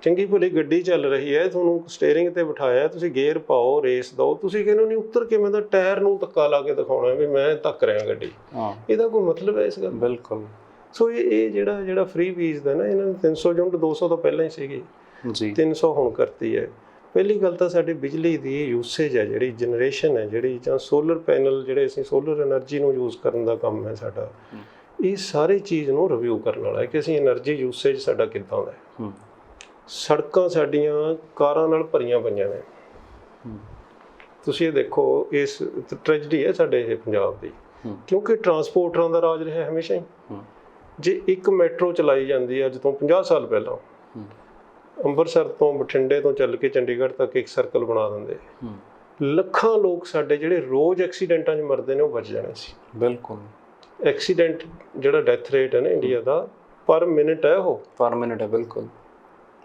ਚੰਗੀ ਭਲੀ ਗੱਡੀ ਚੱਲ ਰਹੀ ਹੈ, ਤੁਹਾਨੂੰ ਸਟੀਅਰਿੰਗ ਤੇ ਬਿਠਾਇਆ, ਤੁਸੀਂ ਗੇਅਰ ਪਾਓ, ਰੇਸ ਦਿਓ, ਤੁਸੀਂ ਕਹਿੰਦੇ ਨਹੀਂ ਉੱਤਰ ਕੇ ਮੈਂ ਤਾਂ ਟਾਇਰ ਨੂੰ ਧੱਕਾ ਲਾ ਕੇ ਦਿਖਾਉਣਾ ਵੀ ਮੈਂ ਧੱਕ ਰਿਹਾ ਗੱਡੀ। ਇਹਦਾ ਕੋਈ ਮਤਲਬ ਹੈ ਇਸ ਗੱਲ? ਬਿਲਕੁਲ। ਸੋ ਇਹ ਜਿਹੜਾ ਫ੍ਰੀ ਬੀਜ ਦਾ ਨਾ, ਇਹਨਾਂ ਨੇ 300 ਯੂਨਿਟ 200 ਤੋਂ ਪਹਿਲਾਂ ਹੀ ਸੀਗੀ ਜੀ, 300 ਹੁਣ ਕਰਤੀ ਹੈ। ਪਹਿਲੀ ਗੱਲ ਤਾਂ ਸਾਡੀ ਬਿਜਲੀ ਦੀ ਯੂਸੇਜ ਹੈ, ਜਿਹੜੀ ਜਨਰੇਸ਼ਨ ਹੈ, ਜਿਹੜੀ ਜਾਂ ਸੋਲਰ ਪੈਨਲ, ਜਿਹੜੇ ਅਸੀਂ ਸੋਲਰ ਐਨਰਜੀ ਨੂੰ ਯੂਜ਼ ਕਰਨ ਦਾ ਕੰਮ ਹੈ ਸਾਡਾ, ਇਹ ਸਾਰੀ ਚੀਜ਼ ਨੂੰ ਰਿਵਿਊ ਕਰਨ ਵਾਲਾ ਹੈ ਕਿ ਅਸੀਂ ਐਨਰਜੀ ਯੂਸੇਜ ਸਾਡਾ ਕਿੱਦਾਂ ਦਾ ਹੈ। ਸੜਕਾਂ ਸਾਡੀਆਂ ਕਾਰਾਂ ਨਾਲ ਭਰੀਆਂ ਪਈਆਂ ਨੇ। ਤੁਸੀਂ ਇਹ ਦੇਖੋ, ਇਸ ਟ੍ਰੈਜਡੀ ਹੈ ਸਾਡੇ ਇਹ ਪੰਜਾਬ ਦੀ, ਕਿਉਂਕਿ ਟਰਾਂਸਪੋਰਟਰਾਂ ਦਾ ਰਾਜ ਰਿਹਾ ਹਮੇਸ਼ਾ ਹੀ। ਜੇ ਇੱਕ ਮੈਟਰੋ ਚਲਾਈ ਜਾਂਦੀ ਹੈ ਅੱਜ ਤੋਂ 50 ਸਾਲ ਪਹਿਲਾਂ, ਅੰਮ੍ਰਿਤਸਰ ਤੋਂ, ਬਠਿੰਡੇ ਤੋਂ ਚੱਲ ਕੇ ਚੰਡੀਗੜ੍ਹ ਤੱਕ ਇੱਕ ਸਰਕਲ ਬਣਾ ਦਿੰਦੇ, ਲੱਖਾਂ ਲੋਕ ਸਾਡੇ ਜਿਹੜੇ ਰੋਜ਼ ਐਕਸੀਡੈਂਟਾਂ 'ਚ ਮਰਦੇ ਨੇ, ਉਹ ਬਚ ਜਾਣੇ ਸੀ। ਬਿਲਕੁਲ। ਐਕਸੀਡੈਂਟ ਜਿਹੜਾ ਡੈਥ ਰੇਟ ਹੈ ਨਾ ਇੰਡੀਆ ਦਾ, ਪਰ ਮਿੰਟ ਹੈ, ਉਹ ਪਰ ਮਿੰਟ ਹੈ। ਬਿਲਕੁਲ।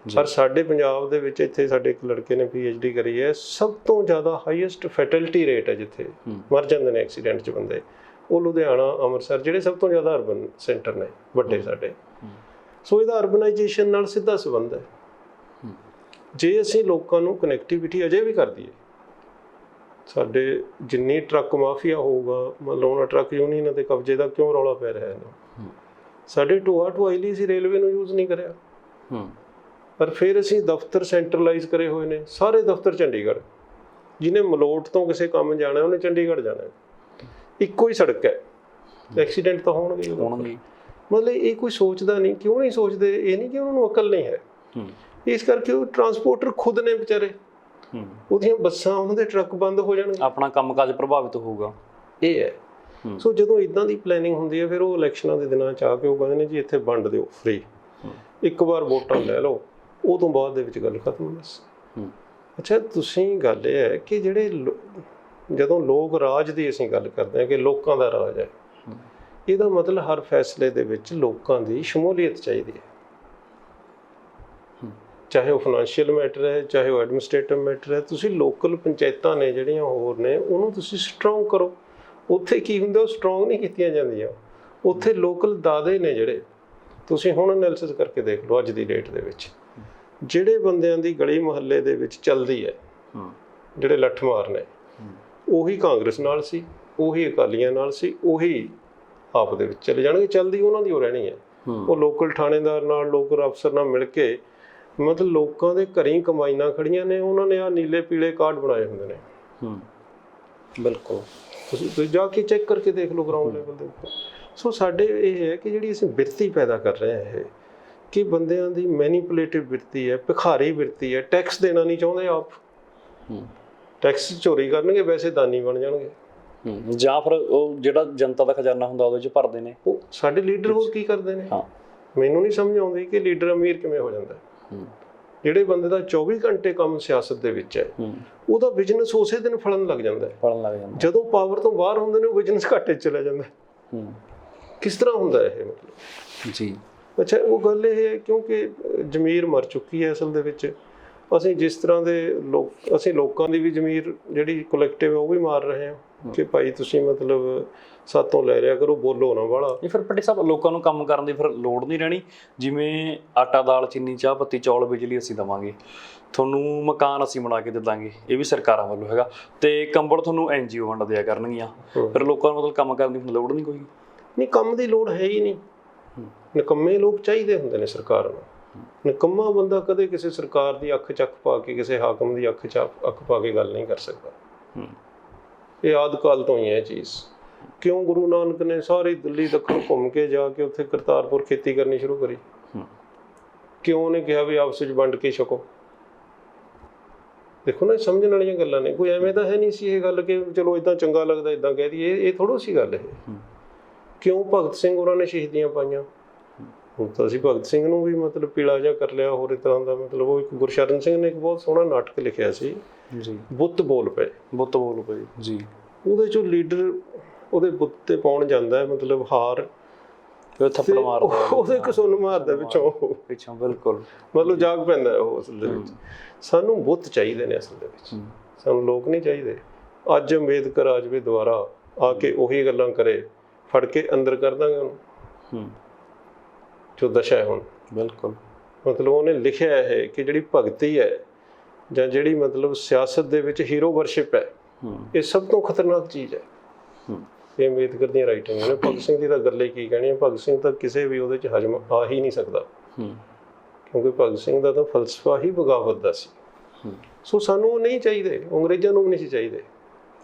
ਪਰ ਸਾਡੇ ਪੰਜਾਬ ਦੇ ਵਿੱਚ ਇੱਥੇ ਸਾਡੇ ਇੱਕ ਲੜਕੇ ਨੇ PhD ਕਰੀ ਹੈ, ਸਭ ਤੋਂ ਜ਼ਿਆਦਾ ਹਾਈਐਸਟ ਫੈਟੈਲਿਟੀ ਰੇਟ ਹੈ ਜਿੱਥੇ ਮਰ ਜਾਂਦੇ ਨੇ ਐਕਸੀਡੈਂਟ 'ਚ ਬੰਦੇ, ਉਹ ਲੁਧਿਆਣਾ, ਅੰਮ੍ਰਿਤਸਰ, ਜਿਹੜੇ ਸਭ ਤੋਂ ਜ਼ਿਆਦਾ ਅਰਬਨ ਸੈਂਟਰ ਨੇ ਵੱਡੇ ਸਾਡੇ। ਸੋ ਇਹਦਾ ਅਰਬਨਾਈਜੇਸ਼ਨ ਨਾਲ ਸਿੱਧਾ ਸੰਬੰਧ ਹੈ। ਜੇ ਅਸੀਂ ਲੋਕਾਂ ਨੂੰ ਕਨੈਕਟੀਵਿਟੀ ਅਜੇ ਵੀ ਕਰ ਦਈਏ, ਸਾਡੇ ਜਿੰਨੀ ਟਰੱਕ ਮਾਫੀਆ ਹੋਊਗਾ, ਮੰਨ ਲਓ ਉਹਨਾਂ ਟਰੱਕ ਯੂਨੀਅਨਾਂ ਦੇ ਕਬਜ਼ੇ ਦਾ ਕਿਉਂ ਰੌਲਾ ਪੈ ਰਿਹਾ ਹੈ, ਸਾਡੇ ਢੋਆ ਢੁਆਈ ਲਈ ਅਸੀਂ ਰੇਲਵੇ ਨੂੰ ਯੂਜ਼ ਨਹੀਂ ਕਰਿਆ, ਪਰ ਫਿਰ ਅਸੀਂ ਦਫ਼ਤਰ ਸੈਂਟਰਲਾਈਜ਼ ਕਰੇ ਹੋਏ ਨੇ, ਸਾਰੇ ਦਫ਼ਤਰ ਚੰਡੀਗੜ੍ਹ। ਜਿਹਨੇ ਮਲੋਟ ਤੋਂ ਕਿਸੇ ਕੰਮ ਜਾਣਾ ਉਹਨੇ ਚੰਡੀਗੜ੍ਹ ਜਾਣਾ, ਇੱਕੋ ਹੀ ਸੜਕ ਹੈ, ਐਕਸੀਡੈਂਟ ਤਾਂ ਹੋਣਗੇ। ਮਤਲਬ ਇਹ ਕੋਈ ਸੋਚਦਾ ਨਹੀਂ, ਕਿਉਂ ਨਹੀਂ ਸੋਚਦੇ? ਇਹ ਨਹੀਂ ਕਿ ਉਹਨਾਂ ਨੂੰ ਅਕਲ ਨਹੀਂ ਹੈ, ਇਸ ਕਰਕੇ ਉਹ ਟਰਾਂਸਪੋਰਟਰ ਖੁਦ ਨੇ ਵਿਚਾਰੇ, ਉਹਦੀਆਂ ਬੱਸਾਂ, ਉਹਨਾਂ ਦੇ ਟਰੱਕ ਬੰਦ ਹੋ ਜਾਣਗੇ, ਆਪਣਾ ਕੰਮਕਾਜ ਪ੍ਰਭਾਵਿਤ ਹੋਊਗਾ। ਇਹ ਹੈ। ਸੋ ਜਦੋਂ ਇਦਾਂ ਦੀ ਪਲੈਨਿੰਗ ਹੁੰਦੀ ਹੈ, ਫਿਰ ਉਹ ਇਲੈਕਸ਼ਨਾਂ ਦੇ ਦਿਨਾਂ 'ਚ ਆ ਕੇ ਉਹ ਕਹਿੰਦੇ ਨੇ ਜੀ ਇੱਥੇ ਵੰਡ ਦਿਓ ਫ੍ਰੀ, ਇੱਕ ਵਾਰ ਵੋਟਾਂ ਲੈ ਲਓ, ਉਹ ਤੋਂ ਬਾਅਦ ਦੇ ਵਿੱਚ ਗੱਲ ਖਤਮ। ਬਸ ਅੱਛਾ, ਤੁਸੀਂ ਗੱਲ ਇਹ ਹੈ ਕਿ ਜਿਹੜੇ ਜਦੋਂ ਲੋਕ ਰਾਜ ਦੀ ਅਸੀਂ ਗੱਲ ਕਰਦੇ ਹਾਂ ਕਿ ਲੋਕਾਂ ਦਾ ਰਾਜ ਹੈ, ਇਹਦਾ ਮਤਲਬ ਹਰ ਫੈਸਲੇ ਦੇ ਵਿੱਚ ਲੋਕਾਂ ਦੀ ਸ਼ਮੂਲੀਅਤ ਚਾਹੀਦੀ ਹੈ, ਚਾਹੇ ਉਹ ਫਾਈਨੈਂਸ਼ੀਅਲ ਮੈਟਰ ਹੈ, ਚਾਹੇ ਉਹ ਐਡਮਿਨਿਸਟ੍ਰੇਟਿਵ ਮੈਟਰ ਹੈ। ਤੁਸੀਂ ਲੋਕਲ ਪੰਚਾਇਤਾਂ ਨੇ ਜਿਹੜੀਆਂ ਹੋਰ ਨੇ, ਉਹਨੂੰ ਤੁਸੀਂ ਸਟਰੋਂਗ ਕਰੋ। ਉੱਥੇ ਕੀ ਹੁੰਦਾ, ਉਹ ਸਟਰੋਂਗ ਨਹੀਂ ਕੀਤੀਆਂ ਜਾਂਦੀਆਂ। ਉੱਥੇ ਲੋਕਲ ਦਾਅਵੇ ਨੇ ਜਿਹੜੇ, ਤੁਸੀਂ ਹੁਣ ਐਨਾਲਿਸਿਸ ਕਰਕੇ ਦੇਖ ਲਓ ਅੱਜ ਦੀ ਡੇਟ ਦੇ ਵਿੱਚ, ਜਿਹੜੇ ਬੰਦਿਆਂ ਦੀ ਗਲੀ ਮੁਹੱਲੇ ਦੇ ਵਿੱਚ ਚੱਲਦੀ ਹੈ, ਜਿਹੜੇ ਲੱਠਮਾਰ ਨੇ, ਉਹੀ ਕਾਂਗਰਸ ਨਾਲ ਸੀ, ਉਹੀ ਅਕਾਲੀਆਂ ਨਾਲ ਸੀ, ਉਹੀ ਆਪ ਦੇ ਵਿੱਚ ਚਲੇ ਜਾਣਗੇ। ਚੱਲਦੀ ਉਹਨਾਂ ਦੀ ਉਹ ਰਹਿਣੀ ਹੈ। ਉਹ ਲੋਕਲ ਥਾਣੇਦਾਰ ਨਾਲ, ਲੋਕਲ ਅਫਸਰ ਨਾਲ ਮਿਲ ਕੇ, ਮਤਲਬ ਲੋਕਾਂ ਦੇ ਘਰੀਂ ਕਮਾਈਆਂ ਖੜੀਆਂ ਨੇ, ਉਹਨਾਂ ਨੇ ਆਹ ਨੀਲੇ ਪੀਲੇ ਕਾਰਡ ਬਣਾਏ ਹੁੰਦੇ ਨੇ। ਬਿਲਕੁਲ, ਤੁਸੀਂ ਜਾ ਕੇ ਚੈੱਕ ਕਰਕੇ ਦੇਖ ਲਓ ਗਰਾਊਂਡ ਲੈਵਲ ਦੇ ਉੱਪਰ। ਸੋ ਸਾਡੇ ਇਹ ਹੈ ਕਿ ਜਿਹੜੀ ਅਸੀਂ ਬਿਰਤੀ ਪੈਦਾ ਕਰ ਰਹੇ ਹਾਂ, ਇਹ ਕਿ ਬੰਦਿਆਂ ਦੀ ਮੈਨੀਪੂਲੇਟਿਵ ਬਿਰਤੀ ਹੈ, ਭਿਖਾਰੀ ਬਿਰਤੀ ਹੈ। ਟੈਕਸ ਦੇਣਾ ਨਹੀਂ ਚਾਹੁੰਦੇ ਆਪ, ਟੈਕਸ ਚੋਰੀ ਕਰਨਗੇ, ਵੈਸੇ ਦਾਨੀ ਬਣ ਜਾਣਗੇ, ਜਾਂ ਫਿਰ ਉਹ ਜਿਹੜਾ ਜਨਤਾ ਦਾ ਖਜ਼ਾਨਾ ਹੁੰਦਾ ਉਹਦੇ 'ਚ ਭਰਦੇ ਨੇ। ਉਹ ਸਾਡੇ ਲੀਡਰ ਹੋਰ ਕੀ ਕਰਦੇ ਨੇ, ਮੈਨੂੰ ਨਹੀਂ ਸਮਝ ਆਉਂਦੀ ਕਿ ਲੀਡਰ ਅਮੀਰ ਕਿਵੇਂ ਹੋ ਜਾਂਦਾ। ਜਿਹੜੇ ਬੰਦੇ ਦਾ 24 ਘੰਟੇ ਕੰਮ ਸਿਆਸਤ ਦੇ ਵਿੱਚ ਹੈ, ਉਹਦਾ ਬਿਜ਼ਨਸ ਉਸੇ ਦਿਨ ਫਲਣ ਲੱਗ ਜਾਂਦਾ ਹੈ। ਜਦੋਂ ਪਾਵਰ ਤੋਂ ਬਾਹਰ ਹੁੰਦੇ ਨੇ, ਉਹ ਬਿਜ਼ਨਸ ਘਾਟੇ 'ਚ ਚਲਾ ਜਾਂਦਾ। ਕਿਸ ਤਰ੍ਹਾਂ ਹੁੰਦਾ ਇਹ, ਮਤਲਬ ਜੀ। ਅੱਛਾ, ਉਹ ਗੱਲ ਇਹ ਹੈ ਕਿਉਂਕਿ ਜ਼ਮੀਰ ਮਰ ਚੁੱਕੀ ਹੈ ਅਸਲ ਦੇ ਵਿੱਚ। ਅਸੀਂ ਜਿਸ ਤਰ੍ਹਾਂ ਦੇ ਅਸੀਂ ਲੋਕਾਂ ਦੀ ਵੀ ਜ਼ਮੀਰ ਜਿਹੜੀ ਕਲੈਕਟਿਵ ਹੈ ਉਹ ਵੀ ਮਾਰ ਰਹੇ ਹਾਂ ਕਿ ਭਾਈ ਤੁਸੀਂ ਮਤਲਬ ਸਾਤੋਂ ਲੈ ਰਿਆ ਕਰੋ, ਬੋਲੋ ਨਾ ਵਾਲਾ। ਇਹ ਫਿਰ ਪੱਟੀ ਸਾਹਿਬ ਲੋਕਾਂ ਨੂੰ ਕੰਮ ਕਰਨ ਦੀ ਫਿਰ ਲੋੜ ਨਹੀਂ ਰਹਿਣੀ। ਜਿਵੇਂ ਆਟਾ, ਦਾਲ, ਚੀਨੀ, ਚਾਹ ਪੱਤੀ, ਚੌਲ, ਬਿਜਲੀ ਅਸੀਂ ਦੇਵਾਂਗੇ, ਤੁਹਾਨੂੰ ਮਕਾਨ ਅਸੀਂ ਬਣਾ ਕੇ ਦੇ ਦਾਂਗੇ, ਇਹ ਵੀ ਸਰਕਾਰਾਂ ਵੱਲੋਂ ਹੈਗਾ, ਤੇ ਕੰਬਲ ਤੁਹਾਨੂੰ NGO ਵੰਡ ਦਿਆ ਕਰਨਗੀਆਂ। ਫਿਰ ਲੋਕਾਂ ਨੂੰ ਮਤਲਬ ਕੰਮ ਕਰਨ ਦੀ ਲੋੜ ਨਹੀਂ ਕੋਈ। ਨਹੀਂ, ਕੰਮ ਦੀ ਲੋੜ ਹੈ ਹੀ ਨਹੀਂ। ਨਿਕੰਮੇ ਲੋਕ ਚਾਹੀਦੇ ਹੁੰਦੇ ਨੇ ਸਰਕਾਰ ਨੂੰ। ਨਿਕੰਮਾ ਬੰਦਾ ਕਦੇ ਕਿਸੇ ਸਰਕਾਰ ਦੀ ਅੱਖ 'ਚ ਅੱਖ ਪਾ ਕੇ, ਕਿਸੇ ਹਾਕਮ ਦੀ ਅੱਖ 'ਚ ਅੱਖ ਪਾ ਕੇ ਗੱਲ ਨਹੀਂ ਕਰ ਸਕਦਾ। ਇਹ ਆਦਿ ਕਾਲ ਤੋਂ ਹੀ ਹੈ ਇਹ ਚੀਜ਼। ਕਿਉਂ ਗੁਰੂ ਨਾਨਕ ਨੇ ਸਾਰੀ ਦਿੱਲੀ ਦੱਖਣ ਘੁੰਮ ਕੇ ਜਾ ਕੇ ਉੱਥੇ ਕਰਤਾਰਪੁਰ ਖੇਤੀ ਕਰਨੀ ਸ਼ੁਰੂ ਕਰੀ? ਕਿਉਂ ਉਹਨੇ ਕਿਹਾ ਵੀ ਆਪਸ ਵਿੱਚ ਵੰਡ ਕੇ ਛਕੋ? ਦੇਖੋ ਨਾ, ਸਮਝਣ ਵਾਲੀਆਂ ਗੱਲਾਂ ਨੇ। ਕੋਈ ਐਵੇਂ ਤਾਂ ਹੈ ਨਹੀਂ ਸੀ ਇਹ ਗੱਲ ਕਿ ਚਲੋ ਇਦਾਂ ਚੰਗਾ ਲੱਗਦਾ ਇਦਾਂ ਕਹਿ ਦਈਏ, ਇਹ ਥੋੜ੍ਹਾ ਸੀ ਗੱਲ ਇਹ। ਕਿਉਂ ਭਗਤ ਸਿੰਘ ਉਹਨਾਂ ਨੇ ਸ਼ਹੀਦੀਆਂ ਪਾਈਆਂ? ਹੁਣ ਤਾਂ ਅਸੀਂ ਭਗਤ ਸਿੰਘ ਨੂੰ ਵੀ ਮਤਲਬ ਪੀਲਾ ਜਿਹਾ ਕਰ ਲਿਆ, ਹੋਰ ਇਸ ਤਰ੍ਹਾਂ ਦਾ। ਮਤਲਬ ਉਹ ਇੱਕ ਗੁਰਸ਼ਰਨ ਸਿੰਘ ਨੇ ਇੱਕ ਬਹੁਤ ਸੋਹਣਾ ਨਾਟਕ ਲਿਖਿਆ ਸੀ ਜੀ, ਬੁੱਤ ਬੋਲ ਪਏ। ਬੁੱਤ ਬੋਲ ਪਏ ਜੀ। ਉਹਦੇ 'ਚੋਂ ਲੀਡਰ ਉਹਦੇ ਬੁੱਤ ਤੇ ਪਾਉਣ ਜਾਂਦਾ ਹੈ, ਮਤਲਬ ਹਾਰ, ਥੱਪੜ ਮਾਰਦਾ, ਉਹਦੇ ਕਸੁੰਨ ਮਾਰਦਾ ਪਿੱਛੋਂ। ਬਿਲਕੁਲ, ਮਤਲਬ ਜਾਗ ਪੈਂਦਾ ਉਹ ਅਸਲ ਦੇ ਵਿੱਚ। ਸਾਨੂੰ ਬੁੱਤ ਚਾਹੀਦੇ ਨੇ ਅਸਲ ਦੇ ਵਿੱਚ, ਸਾਨੂੰ ਲੋਕ ਨਹੀਂ ਚਾਹੀਦੇ। ਅੱਜ ਅੰਬੇਦਕਰ ਆ ਜਾਵੇ ਦੁਬਾਰਾ, ਆ ਕੇ ਉਹੀ ਗੱਲਾਂ ਕਰੇ, ਫੜ ਕੇ ਅੰਦਰ ਕਰ ਦਾਂਗੇ ਉਹਨੂੰ, ਜੋ ਦਸ਼ਾ ਹੈ ਹੁਣ। ਬਿਲਕੁਲ, ਮਤਲਬ ਉਹਨੇ ਲਿਖਿਆ ਹੈ ਕਿ ਜਿਹੜੀ ਭਗਤੀ ਹੈ ਜਾਂ ਜਿਹੜੀ ਮਤਲਬ ਸਿਆਸਤ ਦੇ ਵਿੱਚ ਹੀਰੋ ਵਰਸ਼ਿਪ ਹੈ, ਇਹ ਸਭ ਤੋਂ ਖਤਰਨਾਕ ਚੀਜ਼ ਹੈ। ਇਹ ਅੰਬੇਦਕਰ ਦੀਆਂ ਰਾਈਟਿੰਗ ਨੇ। ਭਗਤ ਸਿੰਘ ਦੀ ਤਾਂ ਗੱਲ ਹੀ ਕੀ ਕਹਿਣੀ ਹੈ। ਭਗਤ ਸਿੰਘ ਤਾਂ ਕਿਸੇ ਵੀ ਉਹਦੇ 'ਚ ਹਜਮ ਆ ਹੀ ਨਹੀਂ ਸਕਦਾ, ਕਿਉਂਕਿ ਭਗਤ ਸਿੰਘ ਦਾ ਤਾਂ ਫਲਸਫਾ ਹੀ ਬਗਾਵਤ ਦਾ ਸੀ। ਸੋ ਸਾਨੂੰ ਉਹ ਨਹੀਂ ਚਾਹੀਦੇ, ਅੰਗਰੇਜ਼ਾਂ ਨੂੰ ਵੀ ਨਹੀਂ ਸੀ ਚਾਹੀਦੇ,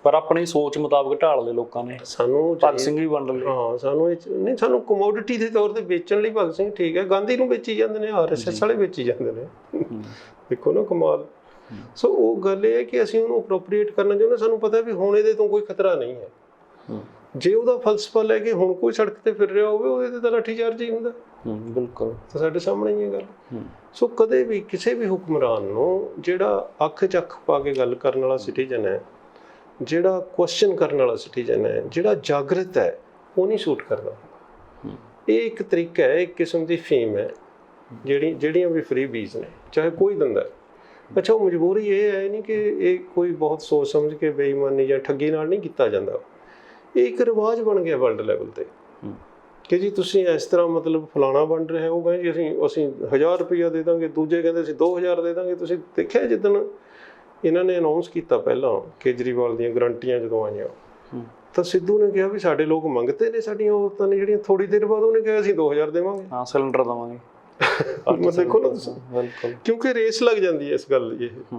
ਪਰ ਆਪਣੀ ਸੋਚ ਮੁਤਾਬਕ ਢਾਲ ਲਏ ਲੋਕਾਂ ਨੇ। ਸਾਨੂੰ ਭਗਤ ਸਿੰਘ ਵੀ ਵੰਡ ਲਏ। ਹਾਂ, ਸਾਨੂੰ ਇਹ ਨਹੀਂ, ਸਾਨੂੰ ਕਮੋਡਿਟੀ ਦੇ ਤੌਰ ਤੇ ਵੇਚਣ ਲਈ ਭਗਤ ਸਿੰਘ ਠੀਕ ਹੈ। ਗਾਂਧੀ ਨੂੰ ਵੇਚੀ ਜਾਂਦੇ ਨੇ, RSS ਵਾਲੇ ਵੇਚੀ ਜਾਂਦੇ ਨੇ। ਦੇਖੋ ਨਾ ਕਮਾਲ। ਸੋ ਉਹ ਗੱਲ ਇਹ ਹੈ ਕਿ ਅਸੀਂ ਉਹਨੂੰ ਅਪਰੋਪਰੀਏਟ ਕਰਨਾ ਚਾਹੁੰਦੇ। ਸਾਨੂੰ ਪਤਾ ਵੀ ਹੁਣ ਇਹਦੇ ਤੋਂ ਕੋਈ ਖਤਰਾ ਨਹੀਂ ਹੈ। ਜੇ ਉਹਦਾ ਫਲਸਫਾ ਲੈ ਕੇ ਹੁਣ ਕੋਈ ਸੜਕ ਤੇ ਫਿਰ ਰਿਹਾ ਹੋਵੇ, ਉਹਦੇ ਤੇ ਤਾਂ ਲਾਠੀਚਾਰਜ ਹੀ ਹੁੰਦਾ। ਬਿਲਕੁਲ, ਤਾਂ ਸਾਡੇ ਸਾਹਮਣੇ ਹੀ ਇਹ ਗੱਲ। ਸੋ ਕਦੇ ਵੀ ਕਿਸੇ ਵੀ ਹੁਕਮਰਾਨ ਨੂੰ ਜਿਹੜਾ ਅੱਖ 'ਚ ਅੱਖ ਪਾ ਕੇ ਗੱਲ ਕਰਨ ਵਾਲਾ ਸਿਟੀਜ਼ਨ ਹੈ, ਜਿਹੜਾ ਕੁਐਸਚਨ ਕਰਨ ਵਾਲਾ ਸਿਟੀਜ਼ਨ ਹੈ, ਜਿਹੜਾ ਜਾਗਰਤ ਹੈ, ਉਹ ਨਹੀਂ ਸੂਟ ਕਰਦਾ। ਇਹ ਇੱਕ ਤਰੀਕਾ ਹੈ, ਇੱਕ ਕਿਸਮ ਦੀ ਫੇਮ ਹੈ ਜਿਹੜੀਆਂ ਵੀ ਫ੍ਰੀ ਬੀਜ਼ ਨੇ, ਚਾਹੇ ਕੋਈ ਦਿੰਦਾ। ਅੱਛਾ, ਉਹ ਮਜਬੂਰੀ ਇਹ ਹੈ ਨਹੀਂ ਕਿ ਇਹ ਕੋਈ ਬਹੁਤ ਸੋਚ ਸਮਝ ਕੇ ਬੇਈਮਾਨੀ ਜਾਂ ਠੱਗੀ ਨਾਲ ਨਹੀਂ ਕੀਤਾ ਜਾਂਦਾ। ਇਹ ਇੱਕ ਰਿਵਾਜ ਬਣ ਗਿਆ ਵਰਲਡ ਲੈਵਲ ਤੇ ਕਿ ਜੀ ਤੁਸੀਂ ਇਸ ਤਰ੍ਹਾਂ ਮਤਲਬ ਫਲਾਣਾ ਬਣ ਰਿਹਾ, ਉਹ ਕਹਿੰਦੇ ਜੀ ਅਸੀਂ 1000 ਰੁਪਈਆ ਦੇ ਦਾਂਗੇ, ਦੂਜੇ ਕਹਿੰਦੇ ਅਸੀਂ 2000 ਦੇ ਦਾਂਗੇ। ਤੁਸੀਂ ਦੇਖਿਆ ਜਿੱਦਣ ਇਹਨਾਂ ਨੇ ਅਨਾਉਂਸ ਕੀਤਾ ਪਹਿਲਾਂ ਕੇਜਰੀਵਾਲ ਦੀਆਂ ਗਰੰਟੀਆਂ ਜਦੋਂ ਆਈਆਂ, ਤਾਂ ਸਿੱਧੂ ਨੇ ਕਿਹਾ ਵੀ ਸਾਡੇ ਲੋਕ ਮੰਗਤੇ ਨੇ, ਸਾਡੀਆਂ ਔਰਤਾਂ ਨੇ ਜਿਹੜੀਆਂ। ਥੋੜੀ ਦੇਰ ਬਾਅਦ ਉਹਨੇ ਕਿਹਾ ਅਸੀਂ 2000 ਦੇਵਾਂਗੇ, ਹਾਂ ਸਿਲੰਡਰ ਦੇਵਾਂਗੇ। ਦੇਖੋ ਨਾ ਤੁਸੀਂ, ਬਿਲਕੁਲ, ਕਿਉਂਕਿ ਰੇਸ ਲੱਗ ਜਾਂਦੀ ਹੈ ਇਸ ਗੱਲ ਦੀ ਇਹ।